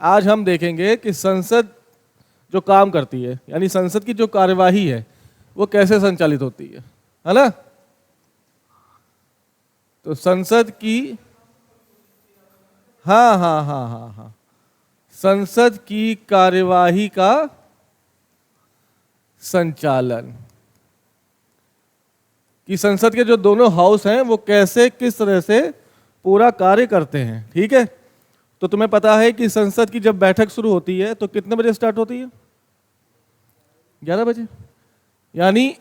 आज हम देखेंगे कि संसद जो काम करती है, यानी संसद की जो कार्यवाही है वो कैसे संचालित होती है ना। तो संसद की हाँ, संसद की कार्यवाही का संचालन, कि संसद के जो दोनों हाउस हैं वो कैसे किस तरह से पूरा कार्य करते हैं। ठीक है, तो तुम्हें पता है कि संसद की जब बैठक शुरू होती है तो कितने बजे स्टार्ट होती है? 11 बजे। यानी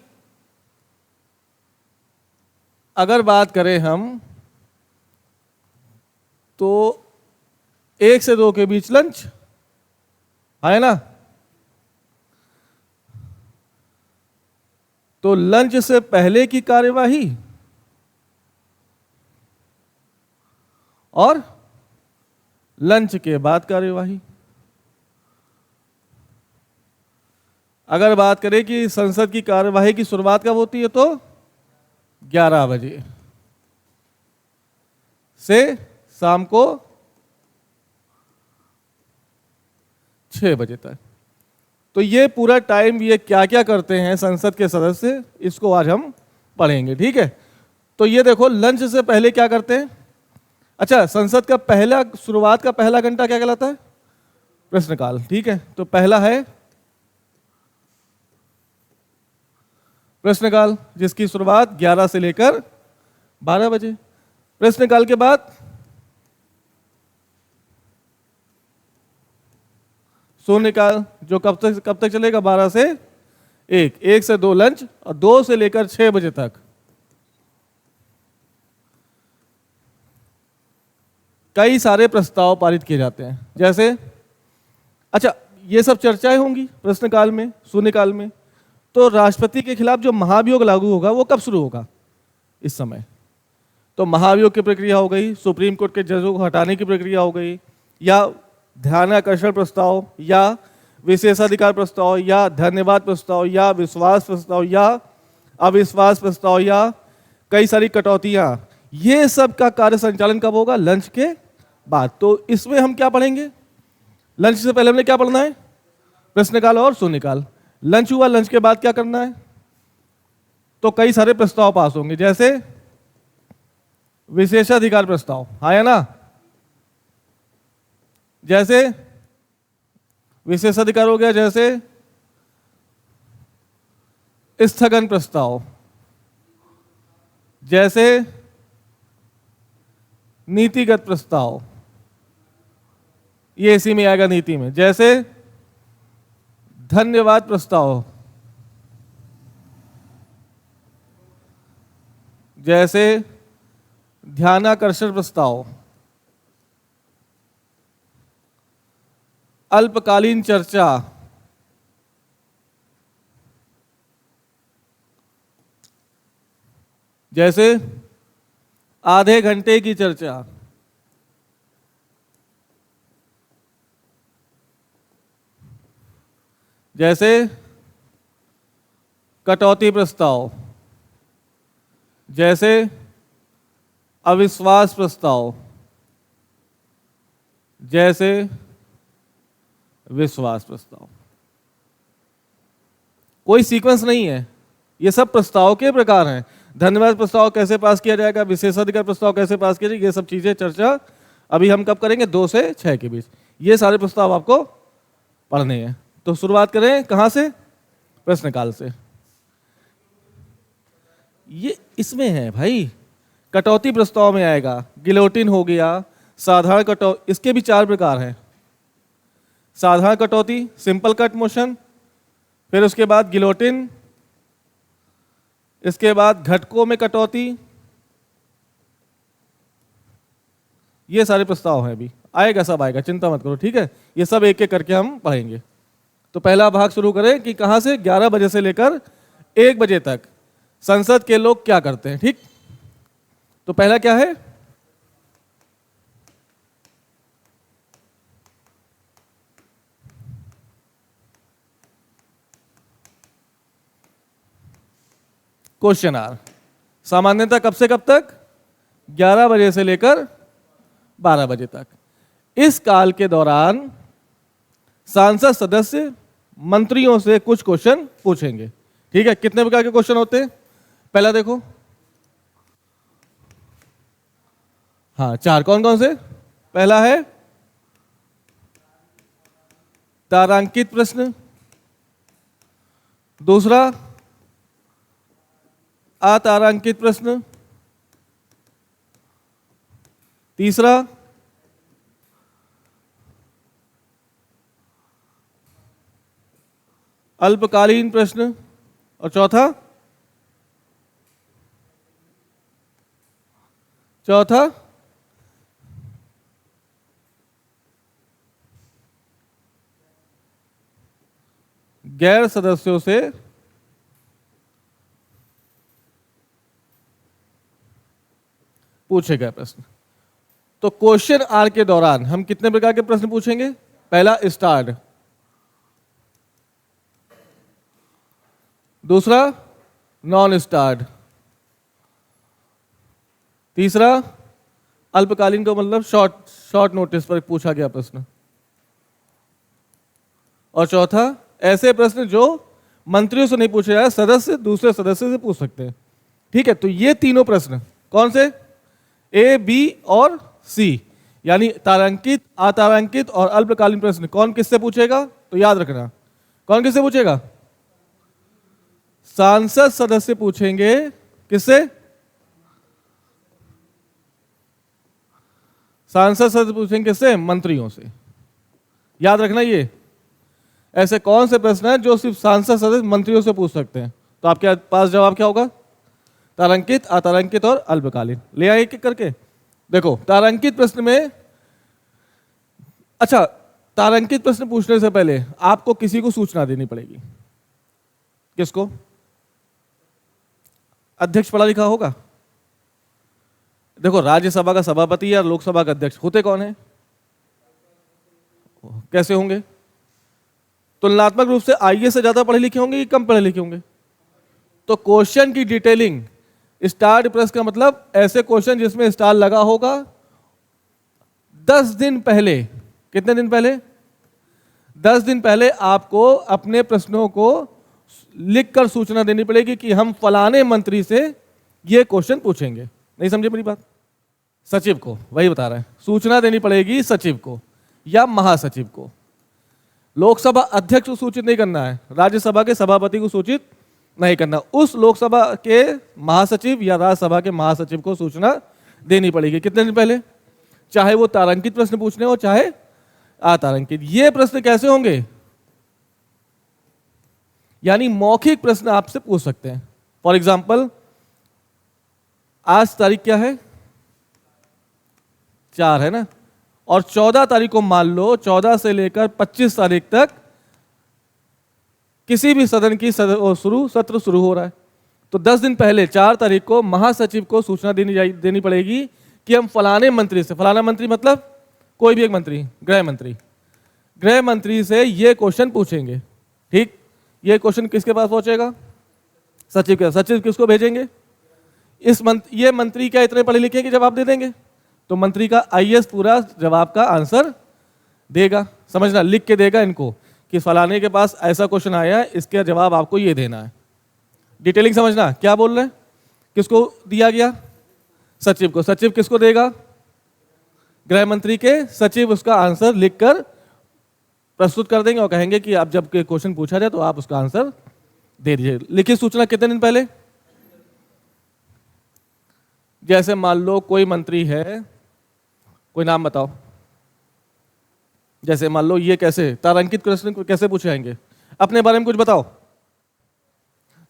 अगर बात करें हम तो 1 से 2 के बीच लंच है ना। तो लंच से पहले की कार्यवाही और लंच के बाद कार्यवाही। अगर बात करें कि संसद की कार्यवाही की शुरुआत कब होती है तो 11 बजे से शाम को 6 बजे तक। तो ये पूरा टाइम ये क्या क्या करते हैं संसद के सदस्य, इसको आज हम पढ़ेंगे। ठीक है, तो ये देखो लंच से पहले क्या करते हैं। अच्छा, संसद का पहला शुरुआत का पहला घंटा क्या कहलाता है? प्रश्नकाल। ठीक है, तो पहला है प्रश्नकाल, जिसकी शुरुआत 11 से लेकर 12 बजे। प्रश्नकाल के बाद शून्यकाल, जो कब तक चलेगा? 12 से 1, 1 से 2 लंच और 2 से लेकर 6 बजे तक कई सारे प्रस्ताव पारित किए जाते हैं। जैसे अच्छा, ये सब चर्चाएं होंगी प्रश्नकाल में, शून्यकाल में। तो राष्ट्रपति के खिलाफ जो महाभियोग लागू होगा वो कब शुरू होगा? इस समय। तो महाभियोग की प्रक्रिया हो गई, सुप्रीम कोर्ट के जजों को हटाने की प्रक्रिया हो गई, या ध्यानाकर्षण प्रस्ताव, या विशेषाधिकार प्रस्ताव, या धन्यवाद प्रस्ताव, या विश्वास प्रस्ताव, या अविश्वास प्रस्ताव, या कई सारी कटौतियां। ये सब का कार्य संचालन कब होगा? लंच के बाद। तो इसमें हम क्या पढ़ेंगे? लंच से पहले हमने क्या पढ़ना है? प्रश्नकाल और शून्यकाल। लंच हुआ, लंच के बाद क्या करना है? तो कई सारे प्रस्ताव पास होंगे, जैसे विशेषाधिकार प्रस्ताव, हाँ या ना। जैसे विशेषाधिकार हो गया, जैसे स्थगन प्रस्ताव, जैसे नीतिगत प्रस्ताव, ये इसी में आएगा नीति में, जैसे धन्यवाद प्रस्ताव, जैसे ध्यानाकर्षण प्रस्ताव, अल्पकालीन चर्चा, जैसे आधे घंटे की चर्चा, जैसे कटौती प्रस्ताव, जैसे अविश्वास प्रस्ताव, जैसे विश्वास प्रस्ताव। कोई सीक्वेंस नहीं है, ये सब प्रस्ताव के प्रकार हैं। धन्यवाद प्रस्ताव कैसे पास किया जाएगा, विशेषाधिकार प्रस्ताव कैसे पास किया जाएगा, ये सब चीजें चर्चा अभी हम कब करेंगे? 2 से 6 के बीच। ये सारे प्रस्ताव आपको पढ़ने हैं। तो शुरुआत करें कहां से? प्रश्नकाल से। ये इसमें है भाई, कटौती प्रस्ताव में आएगा, गिलोटिन हो गया, साधारण कटौती, इसके भी 4 प्रकार हैं। साधारण कटौती, सिंपल कट मोशन, फिर उसके बाद गिलोटिन, इसके बाद घटकों में कटौती। ये सारे प्रस्ताव हैं, अभी आएगा, सब आएगा, चिंता मत करो। ठीक है, ये सब एक एक करके हम पढ़ेंगे। तो पहला भाग शुरू करें कि कहां से? 11 बजे से लेकर 1 बजे तक संसद के लोग क्या करते हैं। ठीक, तो पहला क्या है? Question R. सामान्यतः कब से कब तक? 11 बजे से लेकर 12 बजे तक। इस काल के दौरान सांसद सदस्य मंत्रियों से कुछ क्वेश्चन पूछेंगे। ठीक है, कितने प्रकार के क्वेश्चन होते हैं? पहला देखो, हाँ 4, कौन कौन से? पहला है तारांकित प्रश्न, दूसरा अतारांकित प्रश्न, तीसरा अल्पकालीन प्रश्न, और चौथा गैर सदस्यों से पूछे गए प्रश्न। तो क्वेश्चन आर के दौरान हम कितने प्रकार के प्रश्न पूछेंगे? पहला स्टार्ड, दूसरा नॉन स्टार्ड, तीसरा अल्पकालीन को मतलब शॉर्ट नोटिस पर पूछा गया प्रश्न, और चौथा ऐसे प्रश्न जो मंत्रियों से नहीं पूछे जाए, सदस्य दूसरे सदस्य से पूछ सकते हैं। ठीक है, तो ये तीनों प्रश्न कौन से? ए, बी और सी, यानी तारांकित, अतारांकित और अल्पकालीन प्रश्न कौन किससे पूछेगा? तो याद रखना, कौन किससे पूछेगा? सांसद सदस्य पूछेंगे। किससे? सांसद सदस्य पूछेंगे किससे? मंत्रियों से। याद रखना, ये ऐसे कौन से प्रश्न हैं जो सिर्फ सांसद सदस्य मंत्रियों से पूछ सकते हैं? तो आपके पास जवाब क्या होगा? तारांकित, अतारांकित और अल्पकालीन। ले आए एक एक करके। देखो, तारांकित प्रश्न में, अच्छा, तारांकित प्रश्न पूछने से पहले आपको किसी को सूचना देनी पड़ेगी। किसको? अध्यक्ष पढ़ा लिखा होगा। देखो, राज्यसभा का सभापति या लोकसभा का अध्यक्ष होते कौन है? कैसे होंगे? तुलनात्मक रूप से आईएएस से ज्यादा पढ़े लिखे होंगे कि कम पढ़े लिखे होंगे? तो क्वेश्चन की डिटेलिंग, स्टार प्रश्न का मतलब ऐसे क्वेश्चन जिसमें स्टार लगा होगा। 10 दिन पहले, कितने दिन पहले? 10 दिन पहले आपको अपने प्रश्नों को लिखकर सूचना देनी पड़ेगी कि हम फलाने मंत्री से ये क्वेश्चन पूछेंगे। नहीं समझे मेरी बात? सचिव को, वही बता रहा है, सूचना देनी पड़ेगी सचिव को या महासचिव को। लोकसभा अध्यक्ष को सूचित नहीं करना है, राज्यसभा के सभापति को सूचित नहीं करना, उस लोकसभा के महासचिव या राज्यसभा के महासचिव को सूचना देनी पड़ेगी। कितने दिन पहले? चाहे वो तारांकित प्रश्न पूछने हो चाहे अतारांकित। ये प्रश्न कैसे होंगे? यानी मौखिक प्रश्न आपसे पूछ सकते हैं। फॉर एग्जाम्पल, आज तारीख क्या है? 4 है ना, और 14 तारीख को मान लो 14 से लेकर 25 तारीख तक किसी भी सदन की सत्र शुरू हो रहा है। तो 10 दिन पहले 4 तारीख को महासचिव को सूचना देनी पड़ेगी कि हम फलाने मंत्री से, फलाना मंत्री मतलब कोई भी एक मंत्री, गृह मंत्री से ये क्वेश्चन पूछेंगे। ठीक, ये क्वेश्चन किसके पास पहुंचेगा? सचिव के। सचिव किसको भेजेंगे? ये मंत्री क्या इतने पढ़े लिखे कि जवाब दे देंगे? तो मंत्री का आईएएस पूरा जवाब का आंसर देगा। समझना, लिख के देगा इनको कि फलाने के पास ऐसा क्वेश्चन आया है, इसका जवाब आपको ये देना है। डिटेलिंग समझना, क्या बोल रहे हैं? किसको दिया गया? सचिव को। सचिव किसको देगा? गृह मंत्री के। सचिव उसका आंसर लिखकर प्रस्तुत कर देंगे और कहेंगे कि अब जब क्वेश्चन पूछा जाए तो आप उसका आंसर दे दीजिए। लिखित सूचना कितने दिन पहले? जैसे मान लो कोई मंत्री है, कोई नाम बताओ। जैसे मान लो ये कैसे तारांकित प्रश्न कैसे पूछे जाएंगे? अपने बारे में कुछ बताओ।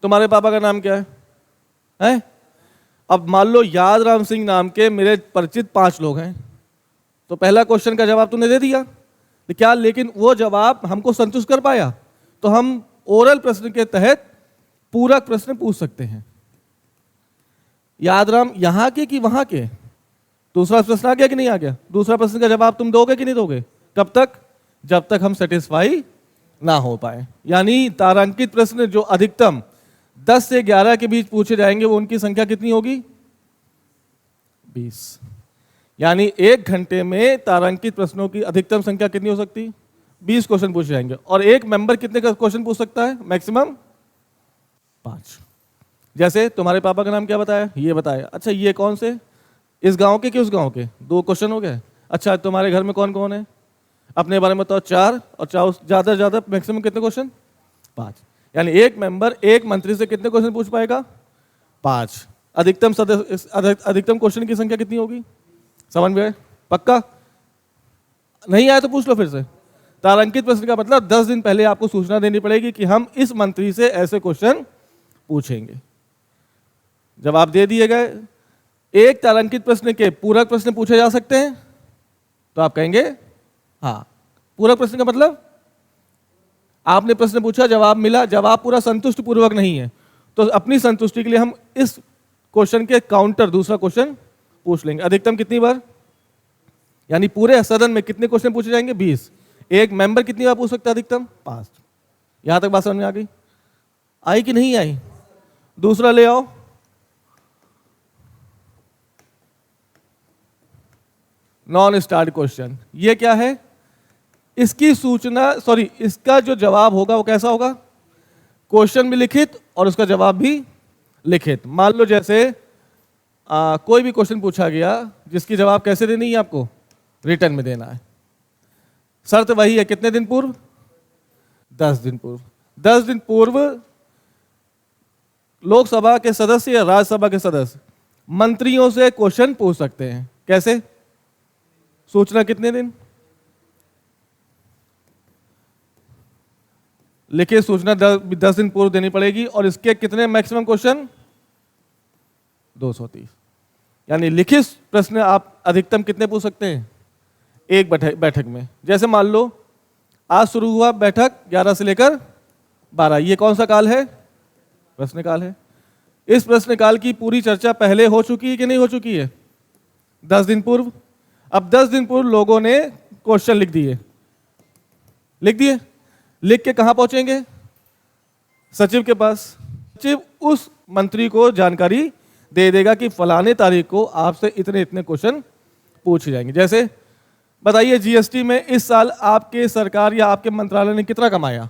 तुम्हारे पापा का नाम क्या है? हैं? अब मान लो यादराम सिंह नाम के मेरे परिचित 5 लोग हैं, तो पहला क्वेश्चन का जवाब तूने दे दिया क्या, लेकिन वो जवाब हमको संतुष्ट कर पाया? तो हम ओरल प्रश्न के तहत पूरक प्रश्न पूछ सकते हैं। यादराम यहाँ के कि वहां के? दूसरा प्रश्न आ गया कि नहीं आ गया? दूसरा प्रश्न का जवाब तुम दोगे कि नहीं दोगे? कब तक? जब तक हम सेटिस्फाई ना हो पाए। यानी तारांकित प्रश्न जो अधिकतम 10 से 11 के बीच पूछे जाएंगे, वो उनकी संख्या कितनी होगी? 20। यानी 1 घंटे में तारांकित प्रश्नों की अधिकतम संख्या कितनी हो सकती? 20 क्वेश्चन पूछे जाएंगे। और एक मेंबर कितने का क्वेश्चन पूछ सकता है? मैक्सिमम 5। जैसे तुम्हारे पापा का नाम क्या बताया? ये बताया। अच्छा ये कौन से? इस गांव के कि उस गांव के? 2 क्वेश्चन हो गए। अच्छा तुम्हारे घर में कौन कौन है? अपने बारे में बताओ 4, और 4 ज़्यादा से ज़्यादा मैक्सिमम कितने क्वेश्चन? 5। यानी एक मेंबर एक मंत्री से कितने क्वेश्चन पूछ पाएगा? 5। अधिकतम सदस्य, अधिकतम क्वेश्चन की संख्या कितनी होगी? समझ में आए? पक्का? नहीं आया तो पूछ लो फिर से। तारांकित प्रश्न का मतलब 10 दिन पहले आपको सूचना देनी पड़ेगी कि हम इस मंत्री से ऐसे क्वेश्चन पूछेंगे। जवाब दे दिए गए। एक तारांकित प्रश्न के पूरक प्रश्न पूछे जा सकते हैं? तो आप कहेंगे हाँ। पूरक प्रश्न का मतलब आपने प्रश्न पूछा, जवाब मिला, जवाब पूरा संतुष्ट पूर्वक नहीं है, तो अपनी संतुष्टि के लिए हम इस क्वेश्चन के काउंटर दूसरा क्वेश्चन पूछ लेंगे। अधिकतम कितनी बार? यानी पूरे सदन में कितने क्वेश्चन पूछे जाएंगे? 20। एक मेंबर कितनी बार पूछ सकता है? अधिकतम 5। यहां तक बात समझ में आ गई? आई कि नहीं आई? दूसरा ले आओ। Non start question. ये क्या है? इसकी सूचना, सॉरी, इसका जो जवाब होगा वो कैसा होगा? क्वेश्चन भी लिखित और उसका जवाब भी लिखित। मान लो जैसे कोई भी क्वेश्चन पूछा गया जिसकी जवाब कैसे देनी है आपको? रिटर्न में देना है। शर्त वही है, कितने दिन पूर्व? 10 दिन पूर्व। 10 दिन पूर्व लोकसभा के सदस्य या राज्यसभा के सदस्य मंत्रियों से क्वेश्चन पूछ सकते हैं। कैसे? सूचना कितने दिन? लिखित सूचना 10 दिन पूर्व देनी पड़ेगी। और इसके कितने मैक्सिमम क्वेश्चन? 230। यानी लिखित प्रश्न आप अधिकतम कितने पूछ सकते हैं? एक बैठक में। जैसे मान लो आज शुरू हुआ बैठक 11 से लेकर 12। ये कौन सा काल है? प्रश्नकाल है। इस प्रश्नकाल की पूरी चर्चा पहले हो चुकी है कि नहीं हो चुकी है? 10 दिन पूर्व। अब 10 दिन पूर्व लोगों ने क्वेश्चन लिख दिए। लिख के कहां पहुंचेंगे? सचिव के पास। सचिव उस मंत्री को जानकारी दे देगा कि फलाने तारीख को आपसे इतने इतने क्वेश्चन पूछे जाएंगे। जैसे बताइए जीएसटी में इस साल आपके सरकार या आपके मंत्रालय ने कितना कमाया?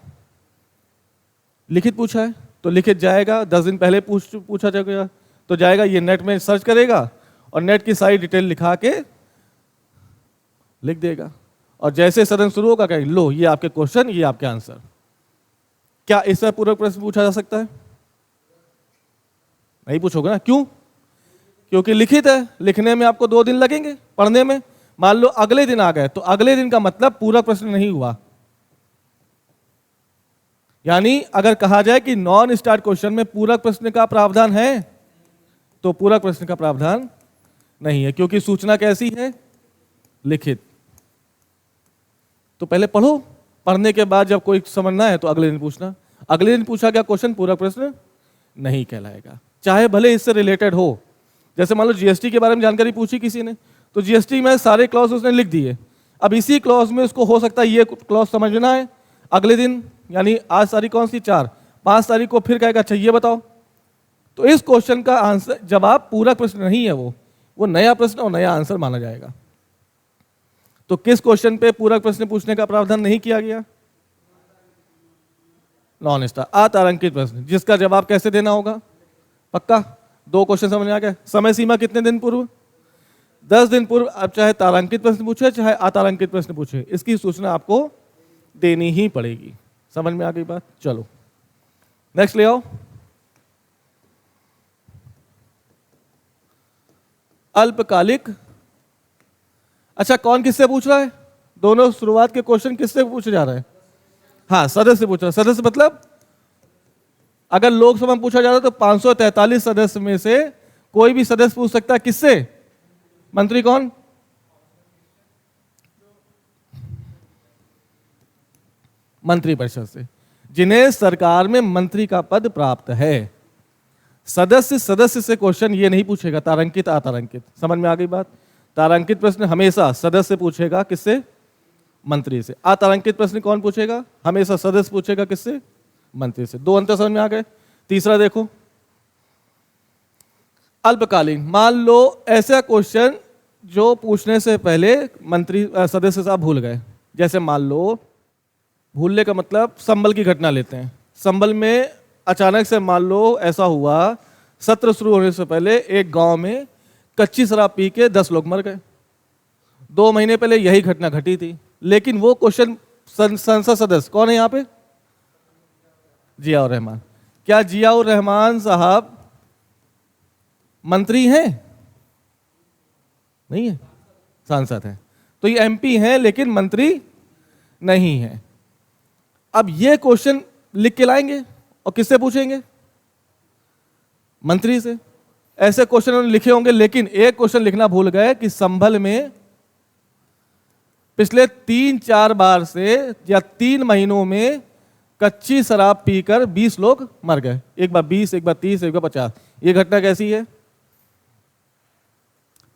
लिखित पूछा है तो लिखित जाएगा। 10 दिन पहले पूछा जाएगा तो जाएगा, ये नेट में सर्च करेगा और नेट की सारी डिटेल लिखा के लिख देगा। और जैसे सदन शुरू होगा कहेंगे लो ये आपके क्वेश्चन, ये आपके आंसर। क्या इससे पूरक प्रश्न पूछा जा सकता है? नहीं पूछोगे ना। क्यों? क्योंकि लिखित है। लिखने में आपको 2 दिन लगेंगे, पढ़ने में। मान लो अगले दिन आ गए तो अगले दिन का मतलब पूरक प्रश्न नहीं हुआ। यानी अगर कहा जाए कि नॉन स्टार्ट क्वेश्चन में पूरक प्रश्न का प्रावधान है तो पूरक प्रश्न का प्रावधान नहीं है, क्योंकि सूचना कैसी है? लिखित। तो पहले पढ़ो, पढ़ने के बाद जब कोई समझना है तो अगले दिन पूछना। अगले दिन पूछा गया क्वेश्चन पूरक प्रश्न नहीं कहलाएगा, चाहे भले इससे रिलेटेड हो। जैसे मान लो जीएसटी के बारे में जानकारी पूछी किसी ने, तो जीएसटी में सारे क्लॉज उसने लिख दिए। अब इसी क्लॉज में उसको हो सकता है ये क्लॉज समझना है। अगले दिन यानी आज तारीख कौन सी? 4, 5 तारीख को फिर कहेगा अच्छा ये बताओ। तो इस क्वेश्चन का आंसर, जवाब पूरक प्रश्न नहीं है, वो नया प्रश्न और नया आंसर माना जाएगा। तो किस क्वेश्चन पे पूरक प्रश्न पूछने का प्रावधान नहीं किया गया? नॉन स्टार अतारांकित प्रश्न, जिसका जवाब कैसे देना होगा? पक्का? 2 क्वेश्चन समझ में आ गया। समय सीमा कितने दिन पूर्व? 10 दिन पूर्व। अब चाहे तारांकित प्रश्न पूछे चाहे अतारांकित प्रश्न पूछे, इसकी सूचना आपको देनी ही पड़ेगी। समझ में आ गई बात? चलो नेक्स्ट ले आओ। अल्पकालिक। अच्छा कौन किससे पूछ रहा है? दोनों शुरुआत के क्वेश्चन किससे पूछे जा रहे हैं? हाँ, सदस्य से पूछ रहा है। सदस्य मतलब अगर लोकसभा में पूछा जा रहा है तो 543 सदस्य में से कोई भी सदस्य पूछ सकता है। किससे? मंत्री कौन? मंत्रिपरिषद से, जिन्हें सरकार में मंत्री का पद प्राप्त है। सदस्य से क्वेश्चन ये नहीं पूछेगा तारांकित अतारांकित। समझ में आ गई बात? तारांकित प्रश्न हमेशा सदस्य पूछेगा। किससे? मंत्री से। अतारांकित प्रश्न कौन पूछेगा? हमेशा सदस्य पूछेगा। किससे? मंत्री से। 2 अंतर समझ में आ गए। तीसरा देखो, अल्पकालीन। मान लो ऐसा क्वेश्चन जो पूछने से पहले मंत्री सदस्य साहब भूल गए। जैसे मान लो भूलने का मतलब संभल की घटना लेते हैं। संभल में अचानक से मान लो ऐसा हुआ, सत्र शुरू होने से पहले एक गांव में कच्ची शराब पी के 10 लोग मर गए। 2 महीने पहले यही घटना घटी थी, लेकिन वो क्वेश्चन संसद सदस्य कौन है यहाँ पे? जियाउर रहमान। क्या जियाउर रहमान साहब मंत्री हैं? नहीं है, सांसद हैं। तो ये एमपी हैं लेकिन मंत्री नहीं है। अब ये क्वेश्चन लिख के लाएंगे और किससे पूछेंगे? मंत्री से। ऐसे क्वेश्चन उन्होंने लिखे होंगे, लेकिन एक क्वेश्चन लिखना भूल गए कि संभल में पिछले 3-4 बार से या 3 महीनों में कच्ची शराब पीकर 20 लोग मर गए। एक बार 20, एक बार 30, एक बार 50। ये घटना कैसी है?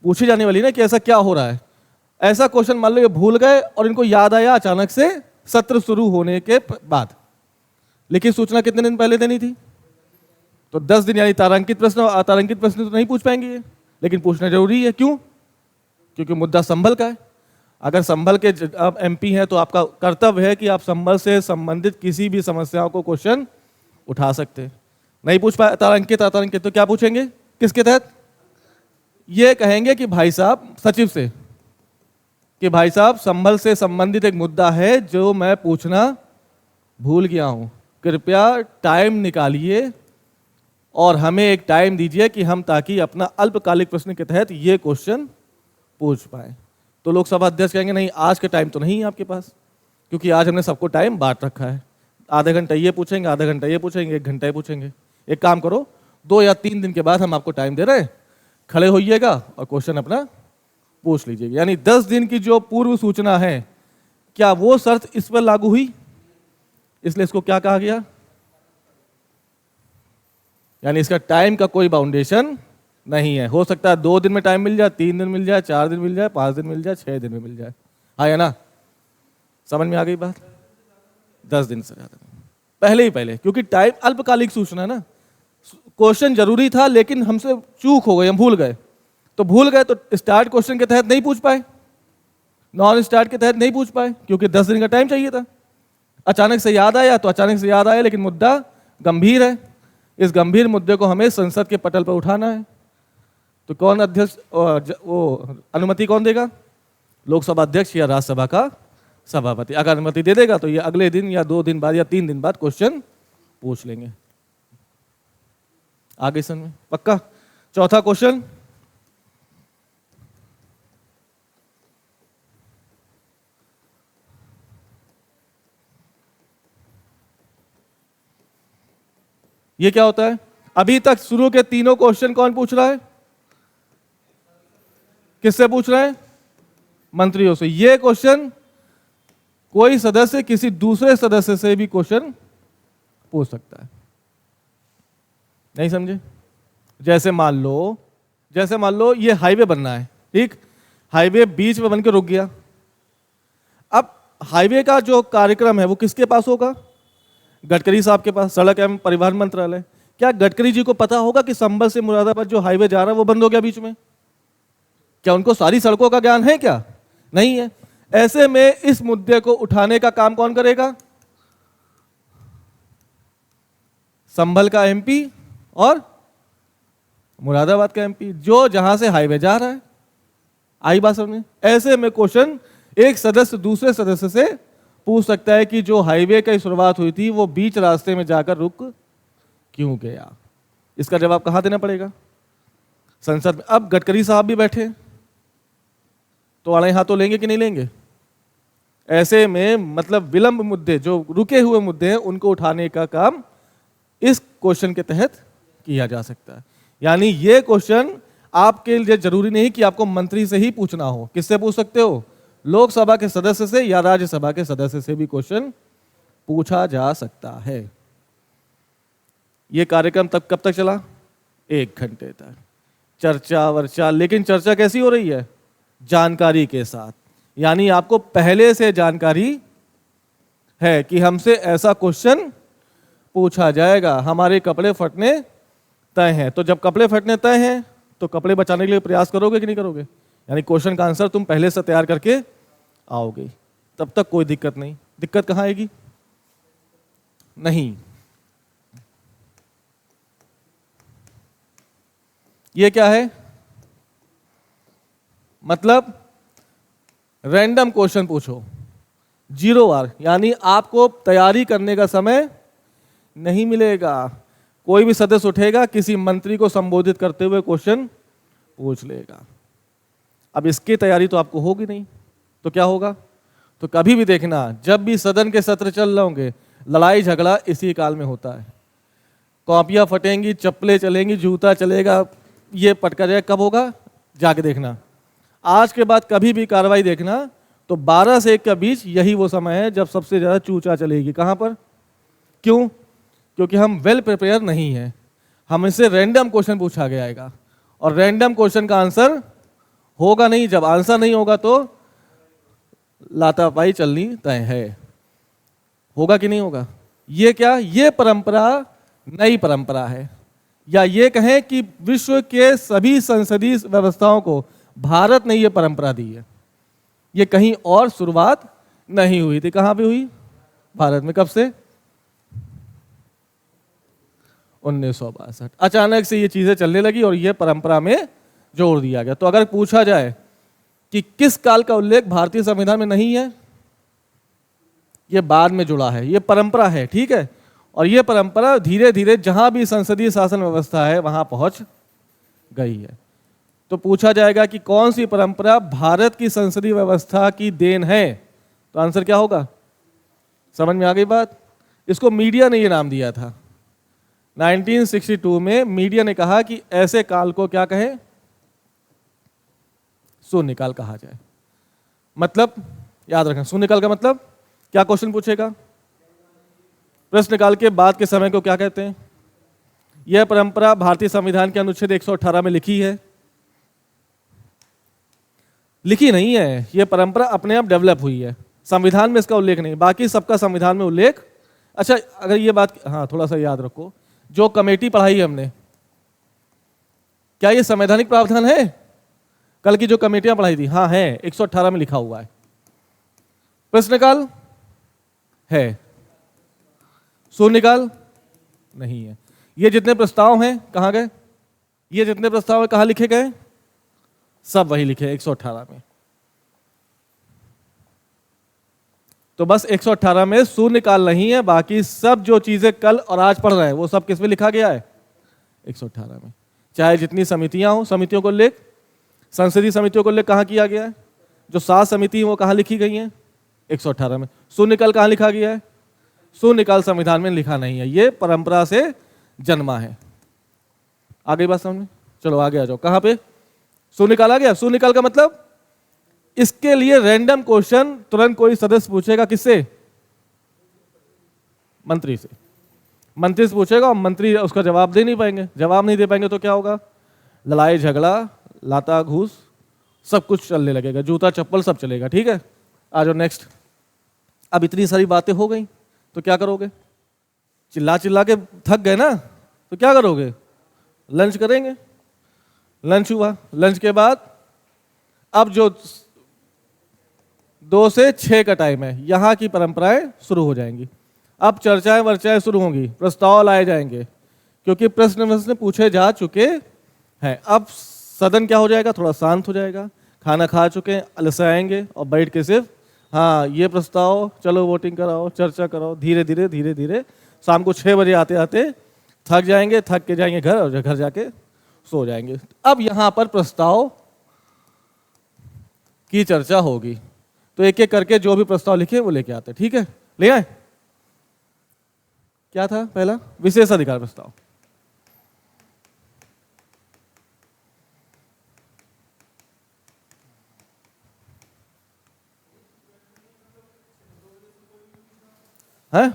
पूछी जाने वाली ना कि ऐसा क्या हो रहा है। ऐसा क्वेश्चन मान लो ये भूल गए और इनको याद आया अचानक से सत्र शुरू होने के बाद। लिखित सूचना कितने दिन पहले देनी थी? तो 10 दिन, यानी तारांकित प्रश्न और अतारांकित प्रश्न तो नहीं पूछ पाएंगे ये, लेकिन पूछना जरूरी है। क्यों? क्योंकि मुद्दा संभल का है। अगर संभल के आप एमपी हैं तो आपका कर्तव्य है कि आप संभल से संबंधित किसी भी समस्याओं को क्वेश्चन उठा सकते हैं। नहीं पूछ पाए अतारांकित तो क्या पूछेंगे? किसके तहत? ये कहेंगे कि भाई साहब, सचिव से, कि भाई साहब संभल से संबंधित एक मुद्दा है जो मैं पूछना भूल गया हूं, कृपया टाइम निकालिए और हमें एक टाइम दीजिए कि हम ताकि अपना अल्पकालिक प्रश्न के तहत ये क्वेश्चन पूछ पाए। तो लोकसभा अध्यक्ष कहेंगे नहीं, आज के टाइम तो नहीं है आपके पास, क्योंकि आज हमने सबको टाइम बांट रखा है। आधा घंटा ये पूछेंगे, आधा घंटा ये पूछेंगे, 1 घंटा ये पूछेंगे। एक काम करो, 2 या 3 दिन के बाद हम आपको टाइम दे रहे हैं, खड़े होइएगा और क्वेश्चन अपना पूछ लीजिएगा। यानी 10 दिन की जो पूर्व सूचना है, क्या वो शर्त इस पर लागू हुई? इसलिए इसको क्या कहा गया? यानी इसका टाइम का कोई बाउंडेशन नहीं है। हो सकता है 2 दिन में टाइम मिल जाए, 3 दिन मिल जाए, 4 दिन मिल जाए, 5 दिन मिल जाए, 6 दिन में मिल जाए। हाँ या ना? समझ में आ गई बात? 10 दिन से ज्यादा पहले ही पहले, क्योंकि टाइम अल्पकालिक सूचना ना। क्वेश्चन जरूरी था लेकिन हमसे चूक हो गई, हम भूल गए। तो भूल गए तो स्टार्ट क्वेश्चन के तहत नहीं पूछ पाए, नॉन स्टार्ट के तहत नहीं पूछ पाए, क्योंकि 10 दिन का टाइम चाहिए था। अचानक से याद आया तो अचानक से याद आया, लेकिन मुद्दा गंभीर है। इस गंभीर मुद्दे को हमें संसद के पटल पर उठाना है। तो कौन अध्यक्ष, वो अनुमति कौन देगा? लोकसभा अध्यक्ष या राज्यसभा का सभापति। अगर अनुमति दे देगा तो ये अगले दिन या 2 दिन बाद या 3 दिन बाद क्वेश्चन पूछ लेंगे। आगे सन में पक्का। चौथा क्वेश्चन, ये क्या होता है? अभी तक शुरू के तीनों क्वेश्चन कौन पूछ रहा है? किससे पूछ रहे हैं? मंत्रियों से। ये क्वेश्चन कोई सदस्य किसी दूसरे सदस्य से भी क्वेश्चन पूछ सकता है। नहीं समझे? जैसे मान लो ये हाईवे बनना है, ठीक? हाईवे बीच में बन के रुक गया। अब हाईवे का जो कार्यक्रम है वो किसके पास होगा? गडकरी साहब के पास, सड़क एवं परिवहन मंत्रालय। क्या गडकरी जी को पता होगा कि संभल से मुरादाबाद जो हाईवे जा रहा है वो बंद हो गया बीच में? क्या उनको सारी सड़कों का ज्ञान है क्या? नहीं है। ऐसे में इस मुद्दे को उठाने का काम कौन करेगा? संभल का एमपी और मुरादाबाद का एमपी, जो जहां से हाईवे जा रहा है। आई बात समझ में? ऐसे में क्वेश्चन एक सदस्य दूसरे सदस्य से पूछ सकता है कि जो हाईवे की शुरुआत हुई थी वो बीच रास्ते में जाकर रुक क्यों गया? इसका जवाब कहां देना पड़ेगा? संसद में। अब गडकरी साहब भी बैठे, तो अड़े हाथों लेंगे कि नहीं लेंगे? ऐसे में मतलब विलंब मुद्दे, जो रुके हुए मुद्दे हैं, उनको उठाने का काम इस क्वेश्चन के तहत किया जा सकता है। यानी ये क्वेश्चन आपके लिए जरूरी नहीं कि आपको मंत्री से ही पूछना हो। किससे पूछ सकते हो? लोकसभा के सदस्य से या राज्यसभा के सदस्य से भी क्वेश्चन पूछा जा सकता है। यह कार्यक्रम तब कब तक चला? 1 घंटे तक चर्चा वर्चा। लेकिन चर्चा कैसी हो रही है? जानकारी के साथ। यानी आपको पहले से जानकारी है कि हमसे ऐसा क्वेश्चन पूछा जाएगा, हमारे कपड़े फटने तय हैं। तो जब कपड़े फटने तय हैं तो कपड़े बचाने के लिए प्रयास करोगे कि नहीं करोगे? यानी क्वेश्चन का आंसर तुम पहले से तैयार करके आओगे, तब तक कोई दिक्कत नहीं। दिक्कत कहाँ आएगी? नहीं। ये क्या है? मतलब रैंडम क्वेश्चन पूछो, 0 आवर, यानी आपको तैयारी करने का समय नहीं मिलेगा। कोई भी सदस्य उठेगा, किसी मंत्री को संबोधित करते हुए क्वेश्चन पूछ लेगा। अब इसकी तैयारी तो आपको होगी नहीं, तो क्या होगा? तो कभी भी देखना, जब भी सदन के सत्र चल रहे होंगे, लड़ाई झगड़ा इसी काल में होता है। कॉपियां फटेंगी, चप्पलें चलेंगी, जूता चलेगा, ये पटका जाएगा। कब होगा? जाके देखना। आज के बाद कभी भी कार्रवाई देखना तो 12 से 1 के बीच यही वो समय है जब सबसे ज्यादा चूचा चलेगी। कहां पर? क्यों? क्योंकि हम वेल प्रिपेयर नहीं हैं। हमसे रैंडम क्वेश्चन पूछा गया आएगा और रैंडम क्वेश्चन का आंसर होगा नहीं। जब आंसर नहीं होगा तो लातापाई चलनी तय है। होगा कि नहीं होगा? ये क्या? ये परंपरा नई परंपरा है, या ये कहें कि विश्व के सभी संसदीय व्यवस्थाओं को भारत ने ये परंपरा दी है। ये कहीं और शुरुआत नहीं हुई थी। कहां पे हुई? भारत में। कब से? 1962। अचानक से ये चीजें चलने लगी और ये परंपरा में जोड़ दिया गया। तो अगर पूछा जाए कि किस काल का उल्लेख भारतीय संविधान में नहीं है, ये बाद में जुड़ा है, ये परंपरा है, ठीक है। और ये परंपरा धीरे धीरे जहां भी संसदीय शासन व्यवस्था है वहां पहुंच गई है। तो पूछा जाएगा कि कौन सी परंपरा भारत की संसदीय व्यवस्था की देन है, तो आंसर क्या होगा? समझ में आ गई बात? इसको मीडिया ने ये नाम दिया था। 1962 में मीडिया ने कहा कि ऐसे काल को क्या कहें? शून्यकाल कहा जाए। मतलब याद रखना, शून्यकाल का मतलब क्या? क्वेश्चन पूछेगा, प्रश्नकाल के बाद के समय को क्या कहते हैं? यह परंपरा भारतीय संविधान के अनुच्छेद 118 में लिखी है। लिखी नहीं है, यह परंपरा अपने आप डेवलप हुई है। संविधान में इसका उल्लेख नहीं, बाकी सबका संविधान में उल्लेख। अच्छा, अगर ये बात, हाँ थोड़ा सा याद रखो, जो कमेटी पढ़ाई हमने, क्या ये संवैधानिक प्रावधान है? कल की जो कमेटियां पढ़ाई थी, हाँ है, 118 में लिखा हुआ है। प्रश्नकाल है, शून्यकाल नहीं है। ये जितने प्रस्ताव हैं कहां गए? ये जितने प्रस्ताव हैं कहां लिखे गए? सब वही लिखे 118 में। तो बस 118 में शून्यकाल नहीं है, बाकी सब जो चीजें कल और आज पढ़ रहे हैं वो सब किस में लिखा गया है? 118 में। चाहे जितनी समितियां हो, समितियों को उल्लेख, संसदीय समितियों को उल्लेख कहां किया गया है? जो 7 समिति वो कहां लिखी गई हैं? 118 में। शून्यकाल कहां लिखा गया है? शून्यकाल संविधान में लिखा नहीं है, ये परंपरा से जन्मा है। आ गई बात समझ में? चलो आगे आ जाओ। कहां पे शून्यकाल आ गया? शून्यकाल का मतलब इसके लिए रैंडम क्वेश्चन तुरंत कोई सदस्य पूछेगा। किससे? मंत्री से। मंत्री से पूछेगा और मंत्री उसका जवाब दे नहीं पाएंगे। जवाब नहीं दे पाएंगे तो क्या होगा? लड़ाई झगड़ा, लाता घूस, सब कुछ चलने लगेगा, जूता चप्पल सब चलेगा। ठीक है, आ जाओ नेक्स्ट। अब इतनी सारी बातें हो गई तो क्या करोगे? चिल्ला चिल्ला के थक गए ना, तो क्या करोगे? लंच करेंगे। लंच हुआ, लंच के बाद अब जो 2 से 6 का टाइम है, यहां की परंपराएं शुरू हो जाएंगी। अब चर्चाएं वर्चाएं शुरू होंगी, प्रस्ताव लाए जाएंगे, क्योंकि प्रश्न पूछे जा चुके हैं। अब सदन क्या हो जाएगा? थोड़ा शांत हो जाएगा। खाना खा चुके हैं, अलसाएंगे और बैठ के सिर्फ हाँ ये प्रस्ताव, चलो वोटिंग कराओ, चर्चा कराओ। धीरे धीरे धीरे धीरे शाम को 6 बजे आते आते थक जाएंगे, थक के जाएंगे घर और घर जाके सो जाएंगे। अब यहां पर प्रस्ताव की चर्चा होगी, तो एक एक करके जो भी प्रस्ताव लिखे वो लेके आते। ठीक है, ले आए। क्या था पहला? विशेषाधिकार प्रस्ताव। है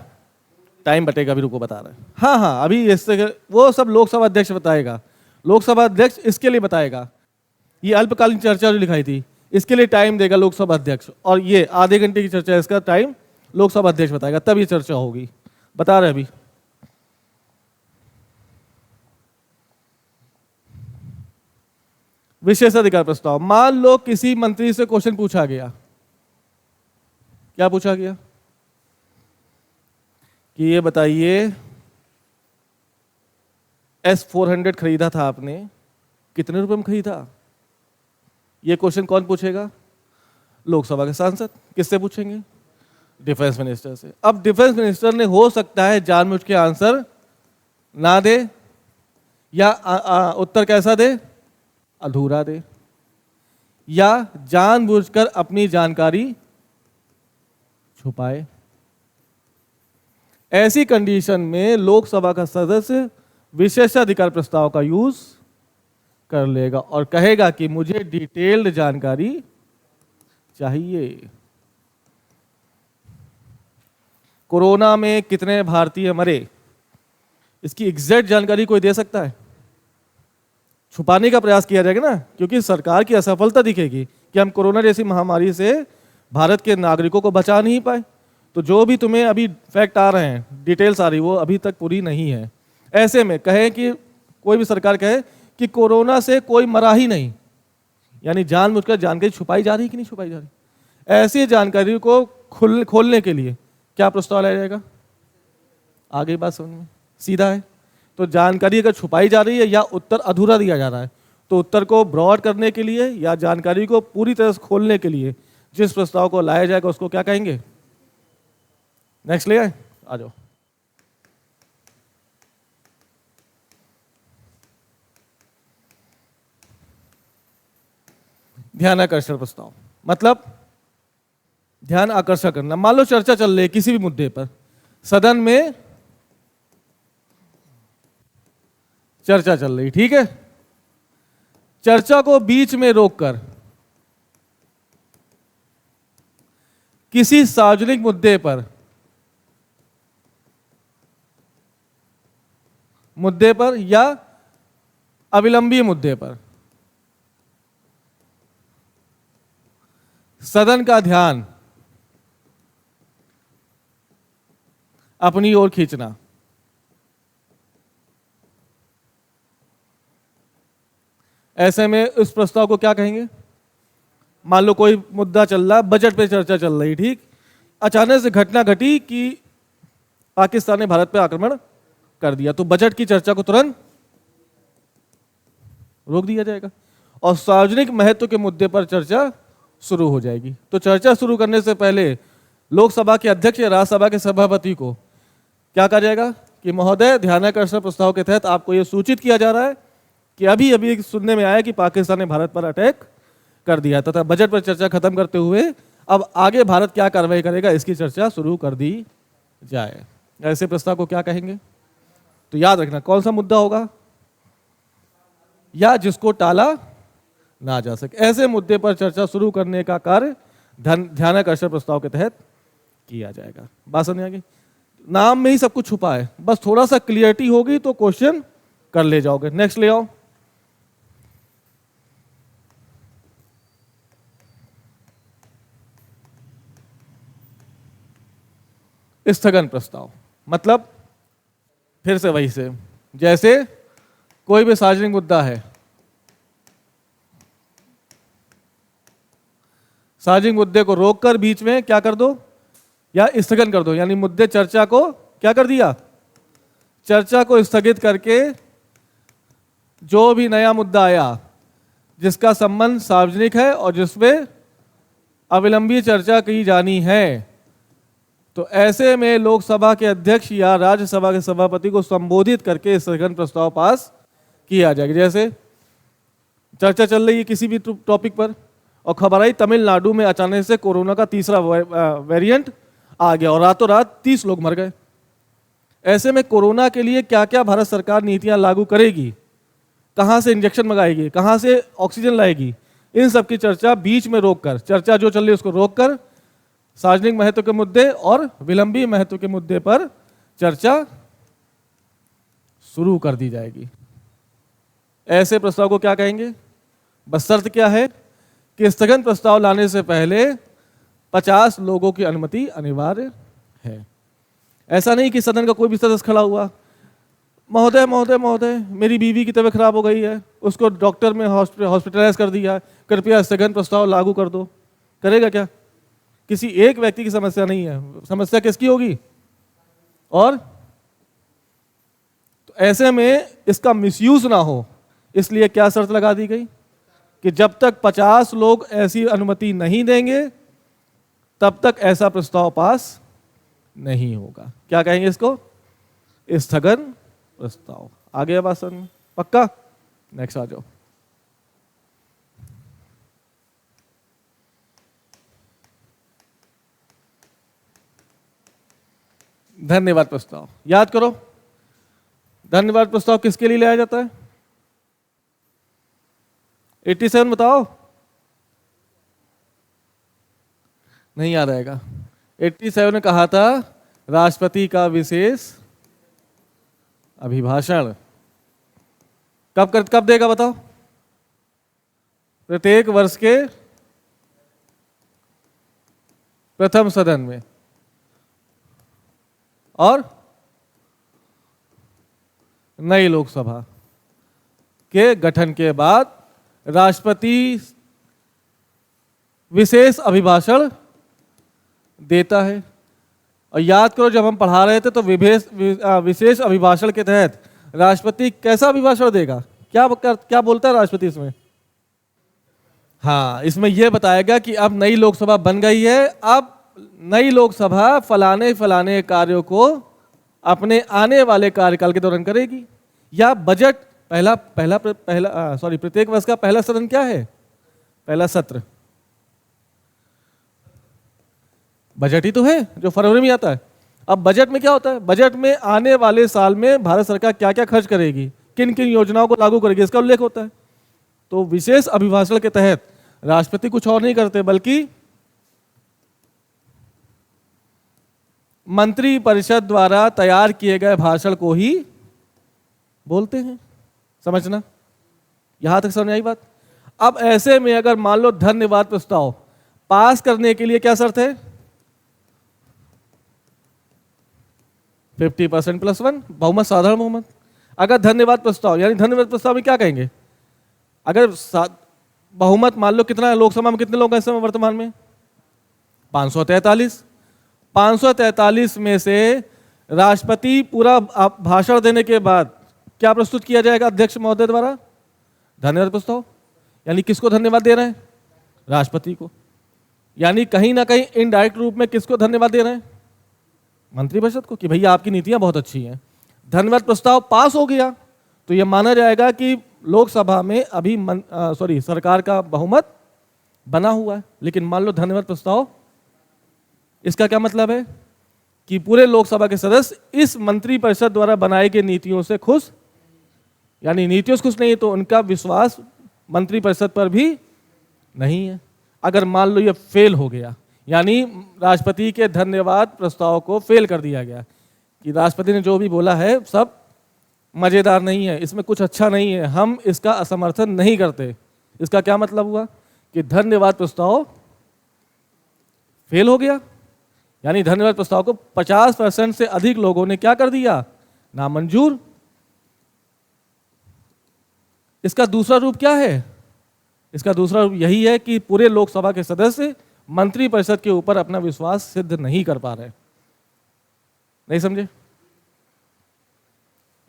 टाइम बटेगा, अभी रुको बता रहे हैं। हाँ हाँ, अभी इससे वो सब लोकसभा अध्यक्ष बताएगा। लोकसभा अध्यक्ष इसके लिए बताएगा। ये अल्पकालीन चर्चा जो लिखाई थी इसके लिए टाइम देगा लोकसभा अध्यक्ष, और ये आधे घंटे की चर्चा, इसका टाइम लोकसभा अध्यक्ष बताएगा, तब ये चर्चा होगी। बता रहे अभी। विशेषाधिकार प्रस्ताव। मान लो किसी मंत्री से क्वेश्चन पूछा गया। क्या पूछा गया? कि ये बताइए S-400 खरीदा था आपने, कितने रुपए में खरीदा? ये क्वेश्चन कौन पूछेगा? लोकसभा के सांसद। किससे पूछेंगे? डिफेंस मिनिस्टर से। अब डिफेंस मिनिस्टर ने हो सकता है जानबूझ के आंसर ना दे, या उत्तर कैसा दे? अधूरा दे, या जानबूझकर अपनी जानकारी छुपाए। ऐसी कंडीशन में लोकसभा का सदस्य विशेषाधिकार प्रस्ताव का यूज कर लेगा और कहेगा कि मुझे डिटेल्ड जानकारी चाहिए। कोरोना में कितने भारतीय मरे, इसकी एग्जैक्ट जानकारी कोई दे सकता है? छुपाने का प्रयास किया जाएगा ना, क्योंकि सरकार की असफलता दिखेगी कि हम कोरोना जैसी महामारी से भारत के नागरिकों को बचा नहीं पाए। तो जो भी तुम्हें अभी फैक्ट आ रहे हैं, डिटेल्स आ रही, वो अभी तक पूरी नहीं है। ऐसे में कहे कि कोई भी सरकार कहे कि कोरोना से कोई मरा ही नहीं, यानी जानबूझकर जानकारी छुपाई जा रही कि नहीं छुपाई जा रही। ऐसी जानकारी को खोलने के लिए क्या प्रस्ताव लाया जाएगा? आगे बात समझ में सीधा है। तो जानकारी अगर छुपाई जा रही है या उत्तर अधूरा दिया जा रहा है, तो उत्तर को ब्रॉड करने के लिए या जानकारी को पूरी तरह से खोलने के लिए जिस प्रस्ताव को लाया जाएगा उसको क्या कहेंगे? नेक्स्ट ले आए, आ जाओ। ध्यान आकर्षण प्रस्ताव मतलब ध्यान आकर्षण करना। मान लो चर्चा चल रही है किसी भी मुद्दे पर, सदन में चर्चा चल रही, ठीक है। चर्चा को बीच में रोककर किसी सार्वजनिक मुद्दे पर या अविलंबी मुद्दे पर सदन का ध्यान अपनी ओर खींचना। ऐसे में इस प्रस्ताव को क्या कहेंगे? मान लो कोई मुद्दा चल रहा, बजट पे चर्चा चल रही, ठीक। अचानक से घटना घटी कि पाकिस्तान ने भारत पे आक्रमण कर दिया, तो बजट की चर्चा को तुरंत रोक दिया जाएगा और सार्वजनिक महत्व के मुद्दे पर चर्चा शुरू हो जाएगी। तो चर्चा शुरू करने से पहले लोकसभा के अध्यक्ष या राज्यसभा के सभापति को क्या कहा जाएगा कि महोदय, ध्यानाकर्षण प्रस्ताव के तहत आपको यह सूचित किया जा रहा है कि अभी अभी सुनने में आया कि पाकिस्तान ने भारत पर अटैक कर दिया, तथा बजट पर चर्चा खत्म करते हुए अब आगे भारत क्या कार्रवाई करेगा इसकी चर्चा शुरू कर दी जाए। ऐसे प्रस्ताव को क्या कहेंगे? तो याद रखना कौन सा मुद्दा होगा या जिसको टाला ना जा सके। ऐसे मुद्दे पर चर्चा शुरू करने का कार्य ध्यानाकर्षण प्रस्ताव के तहत किया जाएगा। बात समझ आ गई? नाम में ही सब कुछ छुपा है, बस थोड़ा सा क्लियरिटी होगी तो क्वेश्चन कर ले जाओगे। नेक्स्ट ले आओ। स्थगन प्रस्ताव मतलब फिर से वही से, जैसे कोई भी सार्वजनिक मुद्दा है, सार्वजनिक मुद्दे को रोककर बीच में क्या कर दो या स्थगन कर दो, यानी मुद्दे चर्चा को क्या कर दिया, चर्चा को स्थगित करके जो भी नया मुद्दा आया जिसका संबंध सार्वजनिक है और जिसमें अविलंबी चर्चा की जानी है, तो ऐसे में लोकसभा के अध्यक्ष या राज्यसभा के सभापति को संबोधित करके स्थगन प्रस्ताव पास किया जाएगा। जैसे चर्चा चल रही है किसी भी टॉपिक पर और खबर आई तमिलनाडु में अचानक से कोरोना का तीसरा वेरिएंट आ गया और रातों रात 30 लोग मर गए। ऐसे में कोरोना के लिए क्या क्या भारत सरकार नीतियां लागू करेगी, कहां से इंजेक्शन मंगाएगी, कहां से ऑक्सीजन लाएगी, इन सब की चर्चा बीच में रोककर, चर्चा जो चल रही है उसको रोककर सार्वजनिक महत्व के मुद्दे और विलंबी महत्व के मुद्दे पर चर्चा शुरू कर दी जाएगी। ऐसे प्रस्ताव को क्या कहेंगे? बस शर्त क्या है कि स्थगन प्रस्ताव लाने से पहले 50 लोगों की अनुमति अनिवार्य है। ऐसा नहीं कि सदन का कोई भी सदस्य खड़ा हुआ, महोदय महोदय महोदय मेरी बीवी की तबीयत खराब हो गई है, उसको डॉक्टर में हॉस्पिटलाइज कर दिया, कृपया स्थगन प्रस्ताव लागू कर दो। करेगा क्या? किसी एक व्यक्ति की समस्या नहीं है, समस्या किसकी होगी? और तो ऐसे में इसका मिसयूज ना हो, इसलिए क्या शर्त लगा दी गई कि जब तक 50 लोग ऐसी अनुमति नहीं देंगे तब तक ऐसा प्रस्ताव पास नहीं होगा। क्या कहेंगे इसको? स्थगन प्रस्ताव। आगे अब आसन पक्का? नेक्स्ट आ जाओ। धन्यवाद प्रस्ताव याद करो। धन्यवाद प्रस्ताव किसके लिए लाया जाता है? 87 बताओ, नहीं याद आएगा। 87 ने कहा था राष्ट्रपति का विशेष अभिभाषण कब देगा बताओ? प्रत्येक वर्ष के प्रथम सदन में, और नई लोकसभा के गठन के बाद राष्ट्रपति विशेष अभिभाषण देता है। और याद करो जब हम पढ़ा रहे थे तो विशेष अभिभाषण के तहत राष्ट्रपति कैसा अभिभाषण देगा? क्या बोलता है राष्ट्रपति इसमें? हाँ, इसमें यह बताएगा कि अब नई लोकसभा बन गई है, अब नई लोकसभा फलाने फलाने कार्यों को अपने आने वाले कार्यकाल के दौरान करेगी। या बजट प्रत्येक वर्ष का पहला सदन क्या है? पहला सत्र बजट ही तो है जो फरवरी में आता है। अब बजट में क्या होता है? बजट में आने वाले साल में भारत सरकार क्या क्या खर्च करेगी, किन किन योजनाओं को लागू करेगी, इसका उल्लेख होता है। तो विशेष अभिभाषण के तहत राष्ट्रपति कुछ और नहीं करते बल्कि मंत्री परिषद द्वारा तैयार किए गए भाषण को ही बोलते हैं। समझना, यहां तक समझ आई बात? अब ऐसे में अगर मान लो धन्यवाद प्रस्ताव पास करने के लिए क्या शर्त है? 50% + 1 बहुमत, साधारण बहुमत। अगर धन्यवाद प्रस्ताव यानी धन्यवाद प्रस्ताव में क्या कहेंगे? अगर बहुमत मान लो कितना है, लोकसभा में कितने लोग हैं इस समय वर्तमान में? 543। 543 में से राष्ट्रपति पूरा भाषण देने के बाद क्या प्रस्तुत किया जाएगा अध्यक्ष महोदय द्वारा? धन्यवाद प्रस्ताव। यानी किसको धन्यवाद दे रहे हैं? राष्ट्रपति को। यानी कहीं ना कहीं इनडायरेक्ट रूप में किसको धन्यवाद दे रहे हैं? मंत्रिपरिषद को, कि भैया आपकी नीतियां बहुत अच्छी हैं। धन्यवाद प्रस्ताव पास हो गया तो यह माना जाएगा कि लोकसभा में अभी सरकार का बहुमत बना हुआ है। लेकिन मान लो धन्यवाद प्रस्ताव, इसका क्या मतलब है? कि पूरे लोकसभा के सदस्य इस मंत्रिपरिषद द्वारा बनाई गई नीतियों से खुश, यानी नीतियों से खुश नहीं है तो उनका विश्वास मंत्रिपरिषद पर भी नहीं है। अगर मान लो ये फेल हो गया, यानी राष्ट्रपति के धन्यवाद प्रस्ताव को फेल कर दिया गया कि राष्ट्रपति ने जो भी बोला है सब मजेदार नहीं है, इसमें कुछ अच्छा नहीं है, हम इसका असमर्थन नहीं करते। इसका क्या मतलब हुआ? कि धन्यवाद प्रस्ताव फेल हो गया। यानी धन्यवाद प्रस्ताव को 50% से अधिक लोगों ने क्या कर दिया? नामंजूर। इसका दूसरा रूप क्या है? इसका दूसरा रूप यही है कि पूरे लोकसभा के सदस्य मंत्रिपरिषद के ऊपर अपना विश्वास सिद्ध नहीं कर पा रहे। नहीं समझे?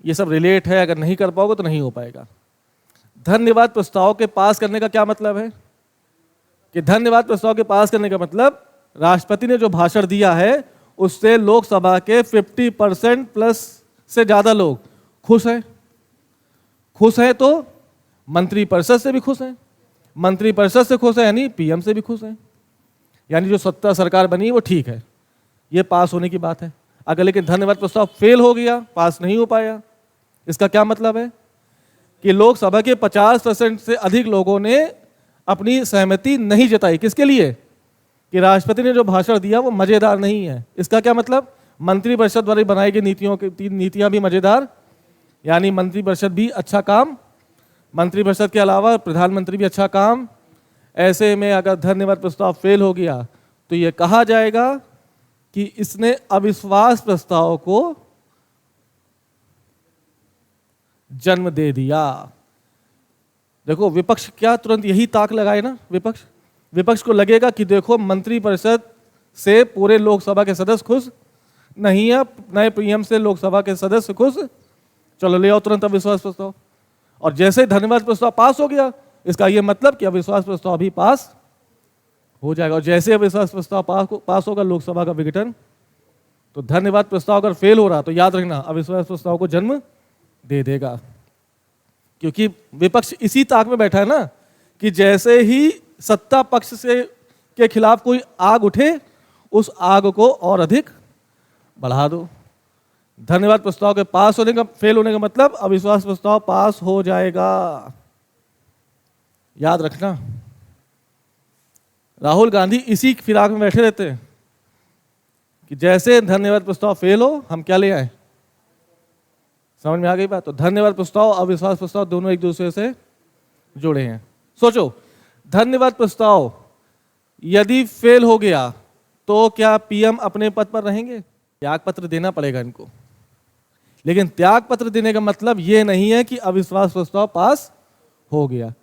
ये सब रिलेट है, अगर नहीं कर पाओगे तो नहीं हो पाएगा। धन्यवाद प्रस्ताव के पास करने का क्या मतलब है? कि धन्यवाद प्रस्ताव के पास करने का मतलब राष्ट्रपति ने जो भाषण दिया है उससे लोकसभा के 50% प्लस से ज्यादा लोग खुश हैं। खुश हैं तो मंत्रिपरिषद से भी खुश हैं, मंत्रिपरिषद से खुश है यानी पीएम से भी खुश हैं। यानी जो सत्ता सरकार बनी वो ठीक है, ये पास होने की बात है। अगर लेकिन धन्यवाद प्रस्ताव फेल हो गया, पास नहीं हो पाया, इसका क्या मतलब है? कि लोकसभा के 50% से अधिक लोगों ने अपनी सहमति नहीं जताई। किसके लिए? कि राष्ट्रपति ने जो भाषण दिया वो मजेदार नहीं है। इसका क्या मतलब? मंत्रिपरिषद द्वारा बनाई गई नीतियां भी मजेदार, यानी मंत्रिपरिषद भी अच्छा काम, मंत्रिपरिषद के अलावा प्रधानमंत्री भी अच्छा काम। ऐसे में अगर धन्यवाद प्रस्ताव फेल हो गया तो ये कहा जाएगा कि इसने अविश्वास प्रस्ताव को जन्म दे दिया। देखो विपक्ष क्या तुरंत यही ताक लगाए ना, विपक्ष को लगेगा कि देखो मंत्रिपरिषद से पूरे लोकसभा के सदस्य खुश नहीं है, नए पीएम से लोकसभा के सदस्य खुश, चलो ले आओ तुरंत अविश्वास प्रस्ताव। और जैसे ही धन्यवाद प्रस्ताव पास हो गया, इसका यह मतलब कि अविश्वास प्रस्ताव भी पास हो जाएगा। और जैसे अविश्वास प्रस्ताव पास होगा लोकसभा का विघटन, तो धन्यवाद प्रस्ताव अगर फेल हो रहा तो याद रखना अविश्वास प्रस्ताव को जन्म दे देगा। क्योंकि विपक्ष इसी ताक में बैठा है ना कि जैसे ही सत्ता पक्ष से के खिलाफ कोई आग उठे, उस आग को और अधिक बढ़ा दो। धन्यवाद प्रस्ताव के पास होने का, फेल होने का मतलब अविश्वास प्रस्ताव पास हो जाएगा। याद रखना, राहुल गांधी इसी फिराक में बैठे रहते हैं कि जैसे धन्यवाद प्रस्ताव फेल हो, हम क्या ले आए। समझ में आ गई बात। तो धन्यवाद प्रस्ताव, अविश्वास प्रस्ताव दोनों एक दूसरे से जुड़े हैं। सोचो, धन्यवाद प्रस्ताव यदि फेल हो गया तो क्या पीएम अपने पद पर रहेंगे? त्याग पत्र देना पड़ेगा इनको। लेकिन त्याग पत्र देने का मतलब यह नहीं है कि अविश्वास प्रस्ताव पास हो गया।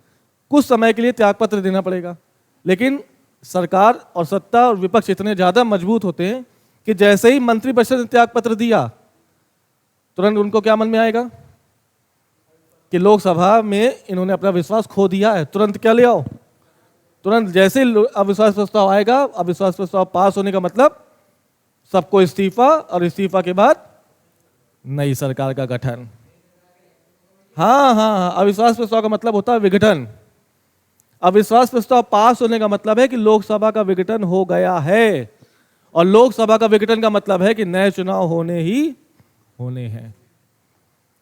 कुछ समय के लिए त्याग पत्र देना पड़ेगा, लेकिन सरकार और सत्ता और विपक्ष इतने ज्यादा मजबूत होते हैं कि जैसे ही मंत्रिपरिषद ने त्याग पत्र दिया, तुरंत उनको क्या मन में आएगा कि लोकसभा में इन्होंने अपना विश्वास खो दिया है, तुरंत क्या ले आओ। तुरंत जैसे अविश्वास प्रस्ताव आएगा, अविश्वास प्रस्ताव पास होने का मतलब सबको इस्तीफा, और इस्तीफा के बाद नई सरकार का गठन। हाँ, अविश्वास प्रस्ताव का मतलब होता है विघटन। अविश्वास प्रस्ताव पास होने का मतलब है कि लोकसभा का विघटन हो गया है, और लोकसभा का विघटन का मतलब है कि नए चुनाव होने हैं।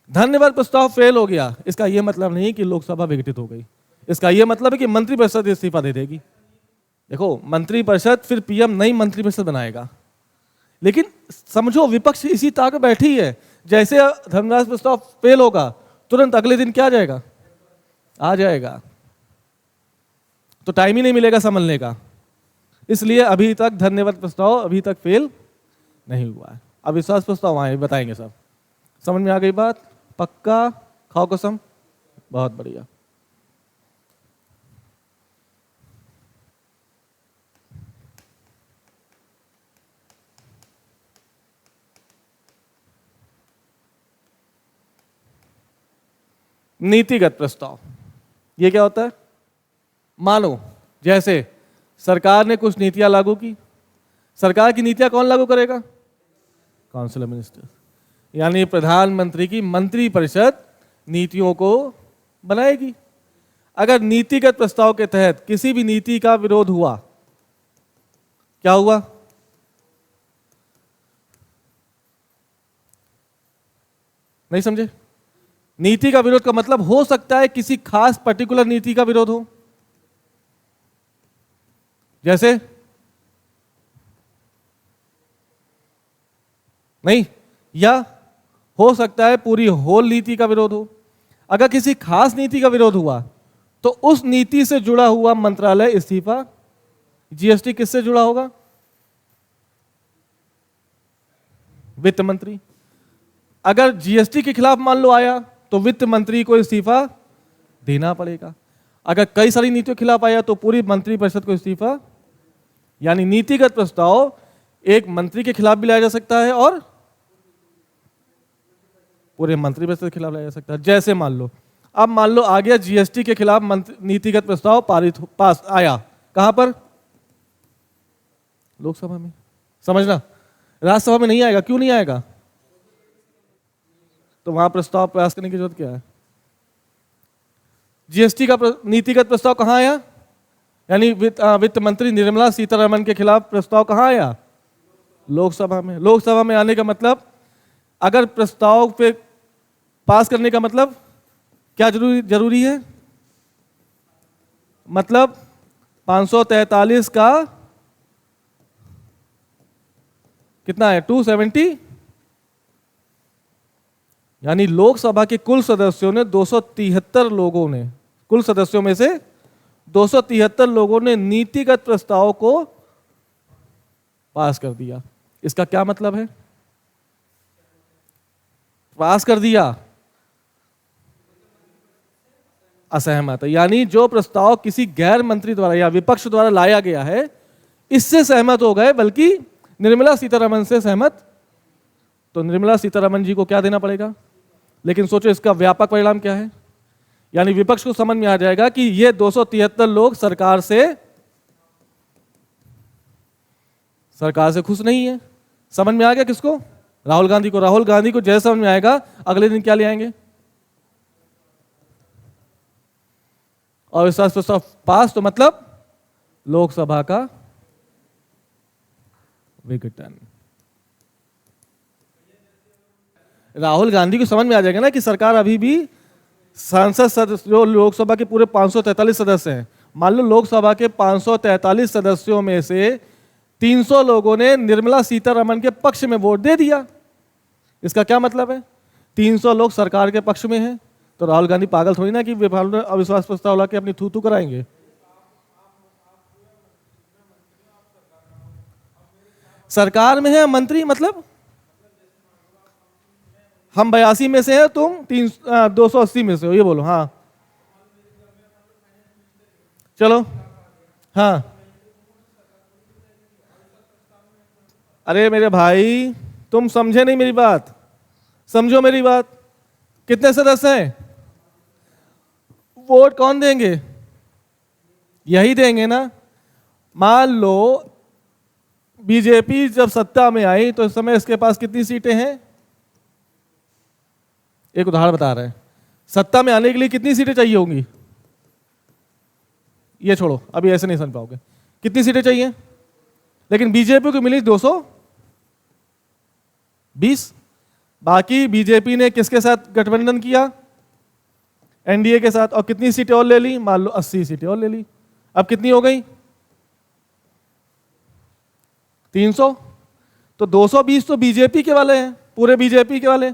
धन्यवाद प्रस्ताव फेल हो गया, इसका यह मतलब नहीं कि लोकसभा विघटित हो गई। इसका यह मतलब है कि मंत्रिपरिषद इस्तीफा दे देगी। देखो, मंत्रिपरिषद फिर पीएम नई मंत्रिपरिषद बनाएगा। लेकिन समझो, विपक्ष इसी ताक में बैठी है। जैसे धन्यवाद प्रस्ताव फेल होगा, तुरंत अगले दिन क्या आ जाएगा। तो टाइम ही नहीं मिलेगा संभलने का। इसलिए अभी तक धन्यवाद प्रस्ताव अभी तक फेल नहीं हुआ है। अविश्वास प्रस्ताव आए बताएंगे सब। समझ में आ गई बात? पक्का? खाओ कसम? बहुत बढ़िया। नीतिगत प्रस्ताव, ये क्या होता है? मानो जैसे सरकार ने कुछ नीतियां लागू की। सरकार की नीतियां कौन लागू करेगा? काउंसिल ऑफ मिनिस्टर, यानी प्रधानमंत्री की मंत्रिपरिषद नीतियों को बनाएगी। अगर नीतिगत प्रस्ताव के तहत किसी भी नीति का विरोध हुआ, क्या हुआ? नहीं समझे? नीति का विरोध का मतलब हो सकता है किसी खास पर्टिकुलर नीति का विरोध हो, जैसे नहीं, या हो सकता है पूरी होल नीति का विरोध हो। अगर किसी खास नीति का विरोध हुआ तो उस नीति से जुड़ा हुआ मंत्रालय इस्तीफा। जीएसटी किससे जुड़ा होगा? वित्त मंत्री। अगर जीएसटी के खिलाफ मान लो आया तो वित्त मंत्री को इस्तीफा देना पड़ेगा। अगर कई सारी नीतियों के खिलाफ आया तो पूरी मंत्रिपरिषद को इस्तीफा। यानी नीतिगत प्रस्ताव एक मंत्री के खिलाफ भी लाया जा सकता है और पूरे मंत्रिपरिषद के खिलाफ लाया जा सकता है। जैसे मान लो आ गया जीएसटी के खिलाफ नीतिगत प्रस्ताव पास आया, कहां पर? लोकसभा में। समझना, राज्यसभा में नहीं आएगा। क्यों नहीं आएगा? तो वहां प्रस्ताव पास करने की जरूरत क्या है? जीएसटी का नीतिगत प्रस्ताव कहां आया? यानी वित्त मंत्री निर्मला सीतारमण के खिलाफ प्रस्ताव कहां आया? लोकसभा में। लोकसभा में आने का मतलब, अगर प्रस्ताव पे पास करने का मतलब क्या जरूरी है? मतलब 543 का कितना है? 270। यानी लोकसभा के कुल सदस्यों ने 273 लोगों ने, कुल सदस्यों में से 273 लोगों ने नीतिगत प्रस्ताव को पास कर दिया। इसका क्या मतलब है? पास कर दिया, असहमत है। यानी जो प्रस्ताव किसी गैर मंत्री द्वारा या विपक्ष द्वारा लाया गया है, इससे सहमत हो गए, बल्कि निर्मला सीतारमण से सहमत तो निर्मला सीतारमण जी को क्या देना पड़ेगा। लेकिन सोचो इसका व्यापक परिणाम क्या है, यानी विपक्ष को समझ में आ जाएगा कि ये 273 लोग सरकार से खुश नहीं है। समझ में आ गया किसको? राहुल गांधी को। राहुल गांधी को जैसे समझ में आएगा अगले दिन क्या ले आएंगे, और विश्वास प्रस्ताव पास, तो मतलब लोकसभा का विघटन। राहुल गांधी को समझ में आ जाएगा ना कि सरकार अभी भी सांसद सदस्य, जो लोकसभा के पूरे 543 सदस्य हैं, मान लो लोकसभा के 543 सदस्यों में से 300 लोगों ने निर्मला सीतारमण के पक्ष में वोट दे दिया। इसका क्या मतलब है? 300 लोग सरकार के पक्ष में हैं, तो राहुल गांधी पागल थोड़ी ना कि अविश्वास प्रस्ताव लाके अपनी थू कराएंगे। सरकार में है मंत्री, मतलब हम 82 में से हैं, तुम 280 में से हो, ये बोलो। हाँ चलो, हाँ। अरे मेरे भाई, तुम समझे नहीं मेरी बात, समझो मेरी बात। कितने सदस्य हैं? वोट कौन देंगे? यही देंगे ना। मान लो बीजेपी जब सत्ता में आई तो इस समय इसके पास कितनी सीटें हैं? एक उदाहरण बता रहे हैं, सत्ता में आने के लिए कितनी सीटें चाहिए होंगी? ये छोड़ो, अभी ऐसे नहीं समझ पाओगे। कितनी सीटें चाहिए? लेकिन बीजेपी को मिली 220। बाकी बीजेपी ने किसके साथ गठबंधन किया? एनडीए के साथ। और कितनी सीटें और ले ली? मान लो 80 सीटें और ले ली। अब कितनी हो गई? 300। तो 220 तो बीजेपी के वाले हैं, पूरे बीजेपी के वाले।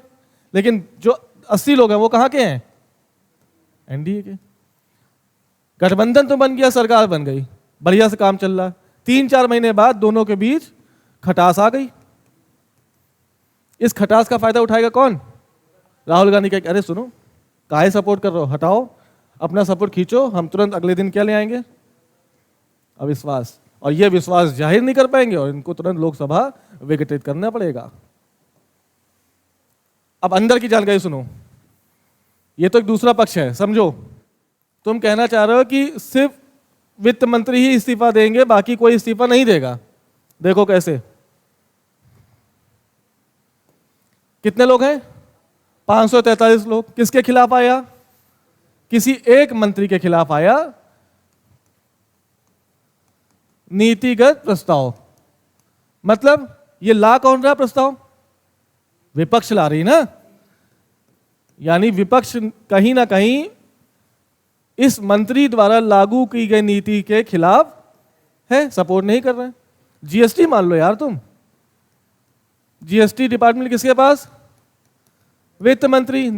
लेकिन जो 80 लोग हैं वो कहां के हैं? एनडीए के। गठबंधन तो बन गया, सरकार बन गई, बढ़िया से काम चल रहा। 3-4 महीने बाद दोनों के बीच खटास आ गई। इस खटास का फायदा उठाएगा कौन? राहुल गांधी का, अरे सुनो, काहे सपोर्ट कर रहे हो, हटाओ अपना सपोर्ट, खींचो, हम तुरंत अगले दिन क्या ले आएंगे? अविश्वास। और ये विश्वास जाहिर नहीं कर पाएंगे और इनको तुरंत लोकसभा विघटित करना पड़ेगा। अब अंदर की जानकारी सुनो, ये तो एक दूसरा पक्ष है, समझो। तुम कहना चाह रहे हो कि सिर्फ वित्त मंत्री ही इस्तीफा देंगे, बाकी कोई इस्तीफा नहीं देगा। देखो कैसे। कितने लोग हैं? 543 लोग। किसके खिलाफ आया? किसी एक मंत्री के खिलाफ आया नीतिगत प्रस्ताव। मतलब ये ला कौन रहा प्रस्ताव? विपक्ष ला रही ना। यानी विपक्ष कहीं ना कहीं इस मंत्री द्वारा लागू की गई नीति के खिलाफ है, सपोर्ट नहीं कर रहे हैं। जीएसटी मान लो यार तुम, जीएसटी डिपार्टमेंट किसके पास? वित्त मंत्री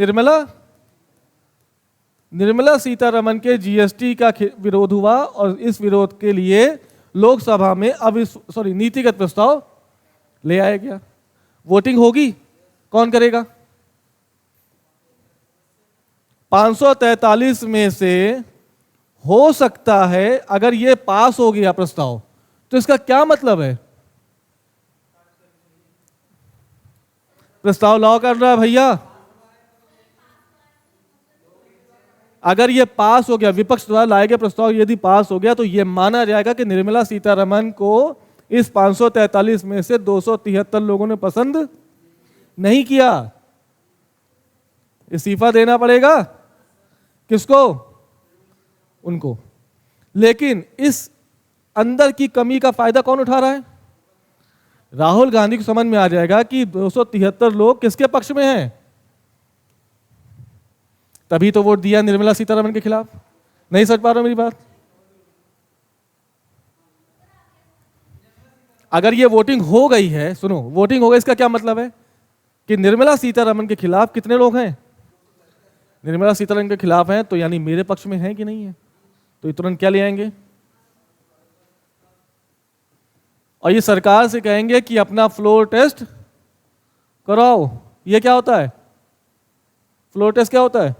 निर्मला सीतारमण के जीएसटी का विरोध हुआ और इस विरोध के लिए लोकसभा में नीतिगत प्रस्ताव ले आया गया। वोटिंग होगी, कौन करेगा? 543 में से हो सकता है अगर ये पास हो गया प्रस्ताव, तो इसका क्या मतलब है? प्रस्ताव लॉ कर रहा है भैया। अगर ये पास हो गया, विपक्ष द्वारा लाए गए प्रस्ताव यदि पास हो गया, तो ये माना जाएगा कि निर्मला सीतारमण को इस 543 में से 273 लोगों ने पसंद नहीं किया। इस्तीफा देना पड़ेगा किसको? उनको। लेकिन इस अंदर की कमी का फायदा कौन उठा रहा है? राहुल गांधी को समझ में आ जाएगा कि 273 लोग किसके पक्ष में हैं, तभी तो वोट दिया निर्मला सीतारमण के खिलाफ। नहीं समझ पा रहे हो मेरी बात? अगर ये वोटिंग हो गई है, सुनो, वोटिंग हो गई, इसका क्या मतलब है कि निर्मला सीतारमण के खिलाफ कितने लोग हैं? निर्मला सीतारमण के खिलाफ हैं, तो यानी मेरे पक्ष में है कि नहीं है? तो ये तुरंत क्या ले आएंगे और ये सरकार से कहेंगे कि अपना फ्लोर टेस्ट कराओ। ये क्या होता है? फ्लोर टेस्ट क्या होता है?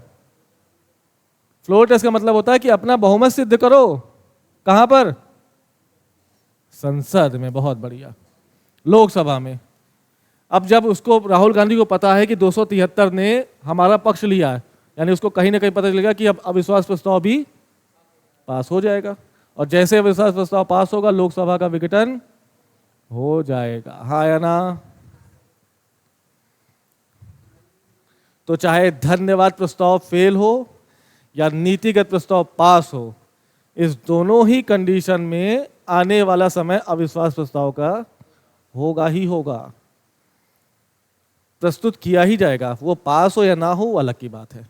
फ्लोर टेस्ट का मतलब होता है कि अपना बहुमत सिद्ध करो। कहां पर? संसद में। बहुत बढ़िया। लोकसभा में। अब जब उसको राहुल गांधी को पता है कि 273 ने हमारा पक्ष लिया है, यानी उसको कहीं ना कहीं पता चलेगा कि अब अविश्वास प्रस्ताव भी पास हो जाएगा, और जैसे अविश्वास प्रस्ताव पास होगा लोकसभा का विघटन हो जाएगा। हाँ या ना? तो चाहे धन्यवाद प्रस्ताव फेल हो या नीतिगत प्रस्ताव पास हो, इस दोनों ही कंडीशन में आने वाला समय अविश्वास प्रस्ताव का होगा ही होगा, प्रस्तुत किया ही जाएगा। वो पास हो या ना हो वो अलग की बात है।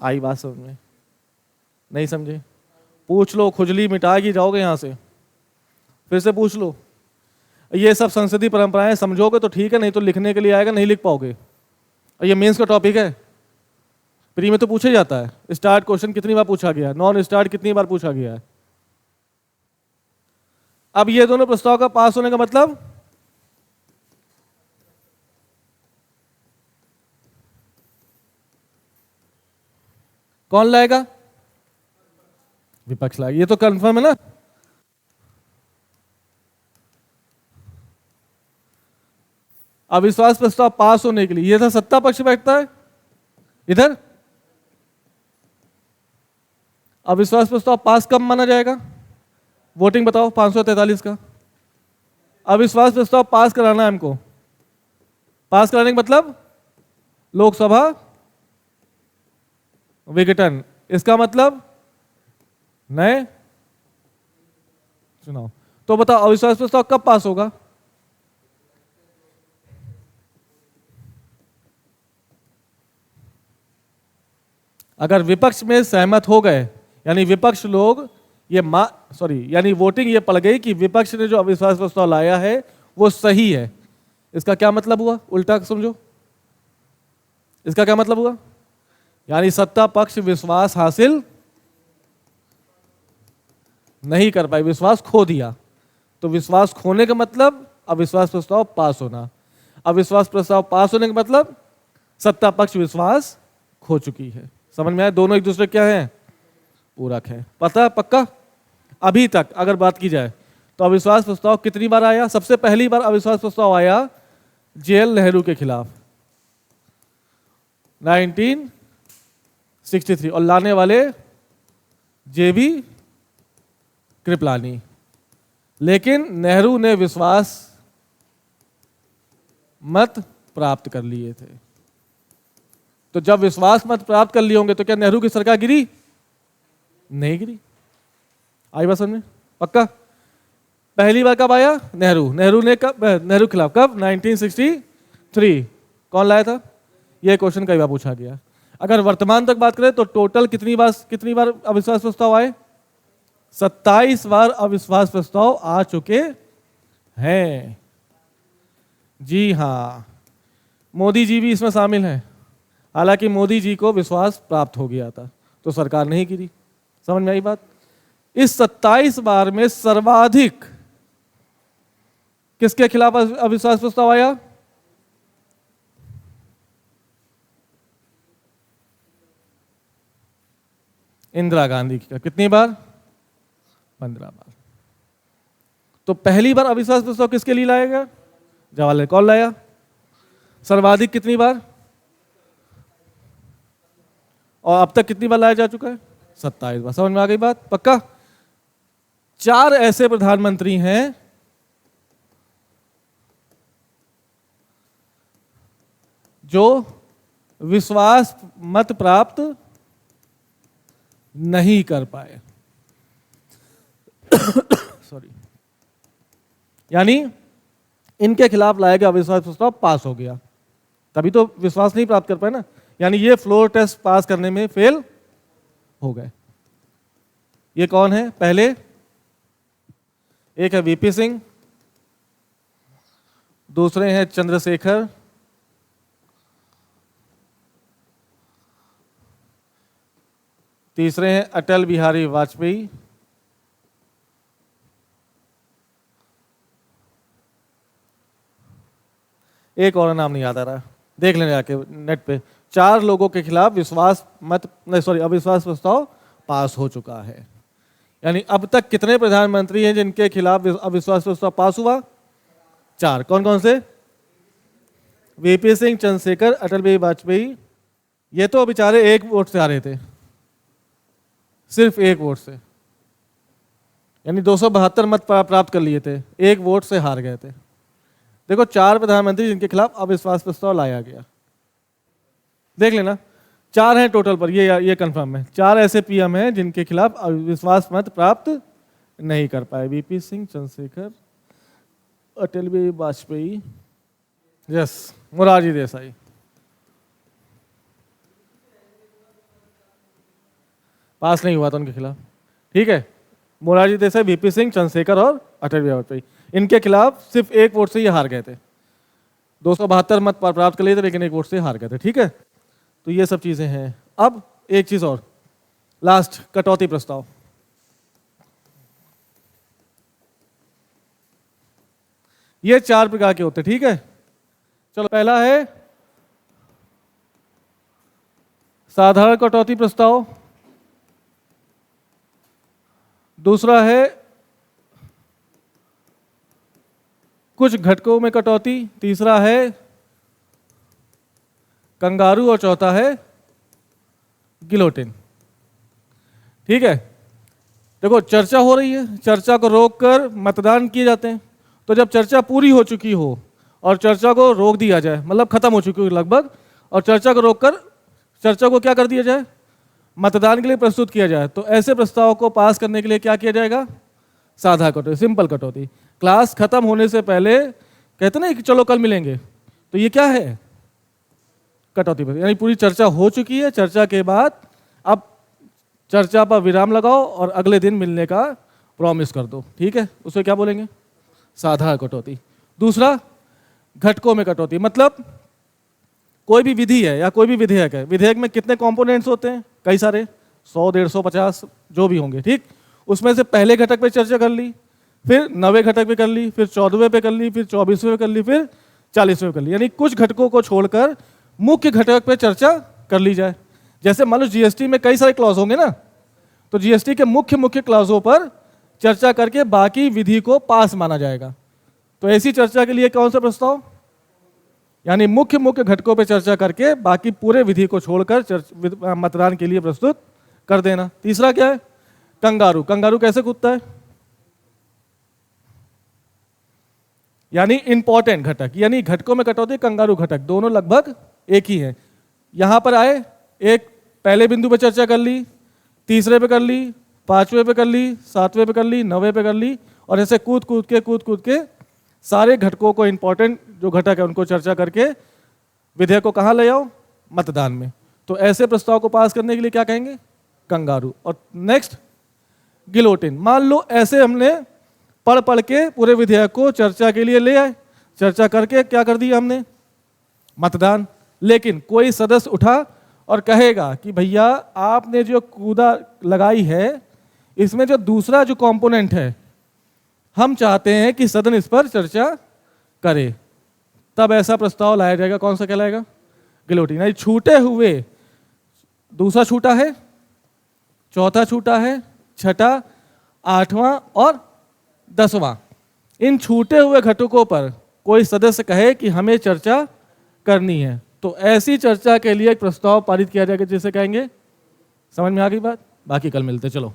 आई बात समझ में? नहीं समझे? पूछ लो, खुजली मिटा के जाओगे यहां से, फिर से पूछ लो। ये सब संसदीय परंपराएं समझोगे तो ठीक है, नहीं तो लिखने के लिए आएगा, नहीं लिख पाओगे। और ये मेंस का टॉपिक है, प्री में तो पूछा जाता है। स्टार्ट क्वेश्चन कितनी बार पूछा गया है, नॉन स्टार्ट कितनी बार पूछा गया है। अब ये दोनों प्रस्ताव का पास होने का मतलब कौन लाएगा? विपक्ष लाएगा, ये तो कंफर्म है ना। अविश्वास प्रस्ताव पास होने के लिए ये था सत्ता पक्ष बैठता है इधर। अविश्वास प्रस्ताव पास कब माना जाएगा? वोटिंग बताओ 543 का। अविश्वास प्रस्ताव पास कराना है हमको। पास कराने का मतलब लोकसभा विघटन, इसका मतलब नए चुनाव। तो बताओ अविश्वास प्रस्ताव कब पास होगा? अगर विपक्ष में सहमत हो गए, यानी विपक्ष लोग ये यानी वोटिंग ये पड़ गई कि विपक्ष ने जो अविश्वास प्रस्ताव लाया है वो सही है। इसका क्या मतलब हुआ? उल्टा समझो, इसका क्या मतलब हुआ? यानी सत्ता पक्ष विश्वास हासिल नहीं कर पाई, विश्वास खो दिया। तो विश्वास खोने का मतलब अविश्वास प्रस्ताव पास होना। अविश्वास प्रस्ताव पास होने का मतलब सत्ता पक्ष विश्वास खो चुकी है। समझ में आया? दोनों एक दूसरे क्या है? पूरक है। पता पक्का? अभी तक अगर बात की जाए तो अविश्वास प्रस्ताव कितनी बार आया? सबसे पहली बार अविश्वास प्रस्ताव आया जेएल नेहरू के खिलाफ 1963, और लाने वाले जेबी कृपलानी। लेकिन नेहरू ने विश्वास मत प्राप्त कर लिए थे। तो जब विश्वास मत प्राप्त कर लिए होंगे तो क्या नेहरू की सरकार गिरी? नहीं गिरी। आई बात समझ में? पक्का? पहली बार कब आया? नेहरू ने कब? नेहरू खिलाफ कब? 1963। कौन लाया था? यह क्वेश्चन कई बार पूछा गया। अगर वर्तमान तक बात करें तो टोटल कितनी बार अविश्वास प्रस्ताव आए? 27 बार अविश्वास प्रस्ताव आ चुके हैं। जी हां, मोदी जी भी इसमें शामिल हैं। हालांकि मोदी जी को विश्वास प्राप्त हो गया था तो सरकार नहीं गिरी। समझ में आई बात? इस 27 बार में सर्वाधिक किसके खिलाफ अविश्वास प्रस्ताव आया? इंदिरा गांधी का। कितनी बार? 15 बार। तो पहली बार अविश्वास प्रस्ताव किसके लिए लाया गया? जवाहरलाल। कौन लाया? सर्वाधिक कितनी बार? और अब तक कितनी बार लाया जा चुका है? 27 बार। समझ में आ गई बात? पक्का? 4 ऐसे प्रधानमंत्री हैं जो विश्वास मत प्राप्त नहीं कर पाए। सॉरी, यानी इनके खिलाफ लाया गया अविश्वास प्रस्ताव पास हो गया, तभी तो विश्वास नहीं प्राप्त कर पाए ना। यानी ये फ्लोर टेस्ट पास करने में फेल हो गए। ये कौन है? पहले एक है वीपी सिंह, दूसरे हैं चंद्रशेखर, तीसरे हैं अटल बिहारी वाजपेयी, एक और नाम नहीं याद आ रहा, देख लेने आके नेट पे। 4 लोगों के खिलाफ अविश्वास प्रस्ताव पास हो चुका है। यानी अब तक कितने प्रधानमंत्री हैं जिनके खिलाफ अविश्वास प्रस्ताव पास हुआ? 4। कौन कौन से? वीपी सिंह, चंद्रशेखर, अटल बिहारी वाजपेयी, ये तो बेचारे एक वोट से आ रहे थे, सिर्फ एक वोट से, यानी 272 मत प्राप्त कर लिए थे, एक वोट से हार गए थे। देखो 4 प्रधानमंत्री जिनके खिलाफ अविश्वास प्रस्ताव लाया गया, देख लेना 4 हैं टोटल पर, ये कंफर्म है। 4 ऐसे पीएम हैं जिनके खिलाफ अविश्वास मत प्राप्त नहीं कर पाए, वीपी सिंह, चंद्रशेखर, अटल बिहारी वाजपेयी, यस, मोरारजी देसाई। पास नहीं हुआ था उनके खिलाफ, ठीक है। मोरारजी देसाई, वीपी सिंह, चंद्रशेखर और अटल बिहारी वाजपेयी, इनके खिलाफ सिर्फ एक वोट से ये हार गए थे। 272 मत प्राप्त कर लिए थे लेकिन एक वोट से हार गए थे, ठीक है। तो ये सब चीजें हैं। अब एक चीज और, लास्ट, कटौती प्रस्ताव। ये 4 प्रकार के होते हैं, ठीक है। चलो, पहला है साधारण कटौती प्रस्ताव, दूसरा है कुछ घटकों में कटौती, तीसरा है कंगारू और चौथा है गिलोटिन, ठीक है। देखो चर्चा हो रही है, चर्चा को रोककर मतदान किए जाते हैं। तो जब चर्चा पूरी हो चुकी हो और चर्चा को रोक दिया जाए, मतलब खत्म हो चुकी हो लगभग, और चर्चा को रोककर चर्चा को क्या कर दिया जाए, मतदान के लिए प्रस्तुत किया जाए, तो ऐसे प्रस्ताव को पास करने के लिए क्या किया जाएगा, साधा कटौती, सिंपल कटौती। क्लास खत्म होने से पहले कहते ना कि चलो कल मिलेंगे, तो ये क्या है, कटौती पर, यानी पूरी चर्चा हो चुकी है, चर्चा के बाद अब चर्चा पर विराम लगाओ और अगले दिन मिलने का प्रॉमिस कर दो, ठीक है। उसे क्या बोलेंगे, साधा कटौती। दूसरा, घटकों में कटौती, मतलब कोई भी विधि है या कोई भी विधेयक है, विधेयक में कितने कंपोनेंट्स होते हैं, कई सारे, 100, 150, 50 जो भी होंगे, ठीक। उसमें से पहले घटक पे चर्चा कर ली, फिर 9वें घटक पे कर ली, फिर 14वें पे कर ली, फिर 24वें पे कर ली, फिर 40वें पे कर ली, यानी कुछ घटकों को छोड़कर मुख्य घटक पे चर्चा कर ली जाए। जैसे मान लो जीएसटी में कई सारे क्लॉज होंगे ना, तो जीएसटी के मुख्य मुख्य क्लॉजों पर चर्चा करके बाकी विधि को पास माना जाएगा। तो ऐसी चर्चा के लिए कौन सा प्रस्ताव, यानी मुख्य मुख्य घटकों पर चर्चा करके बाकी पूरे विधि को छोड़कर मतदान के लिए प्रस्तुत कर देना। तीसरा क्या है, कंगारू। कंगारू कैसे कूदता है, यानी इंपॉर्टेंट घटक, यानी घटकों में कटौती, कंगारू घटक, दोनों लगभग एक ही है। यहां पर आए, एक पहले बिंदु पर चर्चा कर ली, तीसरे पे कर ली, 5वें पे कर ली, 7वें पे कर ली, 9वें पे कर ली, और ऐसे कूद कूद के सारे घटकों को, इंपॉर्टेंट जो घटक है उनको चर्चा करके विधेयक को कहाँ ले आओ, मतदान में। तो ऐसे प्रस्ताव को पास करने के लिए क्या कहेंगे, कंगारू। और नेक्स्ट, गिलोटिन। मान लो ऐसे हमने पढ़ के पूरे विधेयक को चर्चा के लिए ले आए, चर्चा करके क्या कर दिया हमने, मतदान। लेकिन कोई सदस्य उठा और कहेगा कि भैया आपने जो कूदा लगाई है, इसमें जो दूसरा जो कंपोनेंट है, हम चाहते हैं कि सदन इस पर चर्चा करे, तब ऐसा प्रस्ताव लाया जाएगा। कौन सा कहलाएगा, गिलोटिन। यानी छूटे हुए, दूसरा छूटा है, चौथा छूटा है, छठा, 8वां और 10वां, इन छूटे हुए घटकों पर कोई सदस्य कहे कि हमें चर्चा करनी है, तो ऐसी चर्चा के लिए एक प्रस्ताव पारित किया जाएगा, जिसे कहेंगे, समझ में आ गई बात, बाकी कल मिलते। चलो,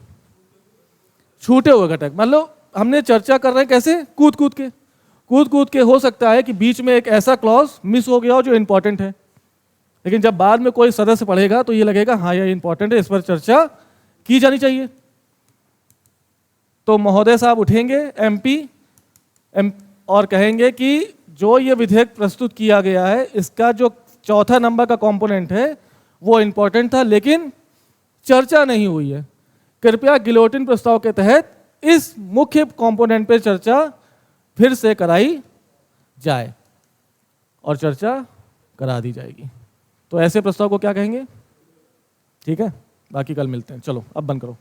छूटे हुए घटक, मान लो हमने चर्चा कर रहे हैं कैसे, कूद कूद के हो सकता है कि बीच में एक ऐसा क्लॉज मिस हो गया हो जो इंपॉर्टेंट है, लेकिन जब बाद में कोई सदस्य पढ़ेगा तो ये लगेगा हाँ ये इंपॉर्टेंट है, इस पर चर्चा की जानी चाहिए। तो महोदय साहब उठेंगे एमपी और कहेंगे कि जो ये विधेयक प्रस्तुत किया गया है, इसका जो चौथा नंबर का कंपोनेंट है वो इंपॉर्टेंट था, लेकिन चर्चा नहीं हुई है, कृपया गिलोटिन प्रस्ताव के तहत इस मुख्य कंपोनेंट पे चर्चा फिर से कराई जाए, और चर्चा करा दी जाएगी। तो ऐसे प्रस्ताव को क्या कहेंगे, ठीक है, बाकी कल मिलते हैं। चलो अब बंद करो।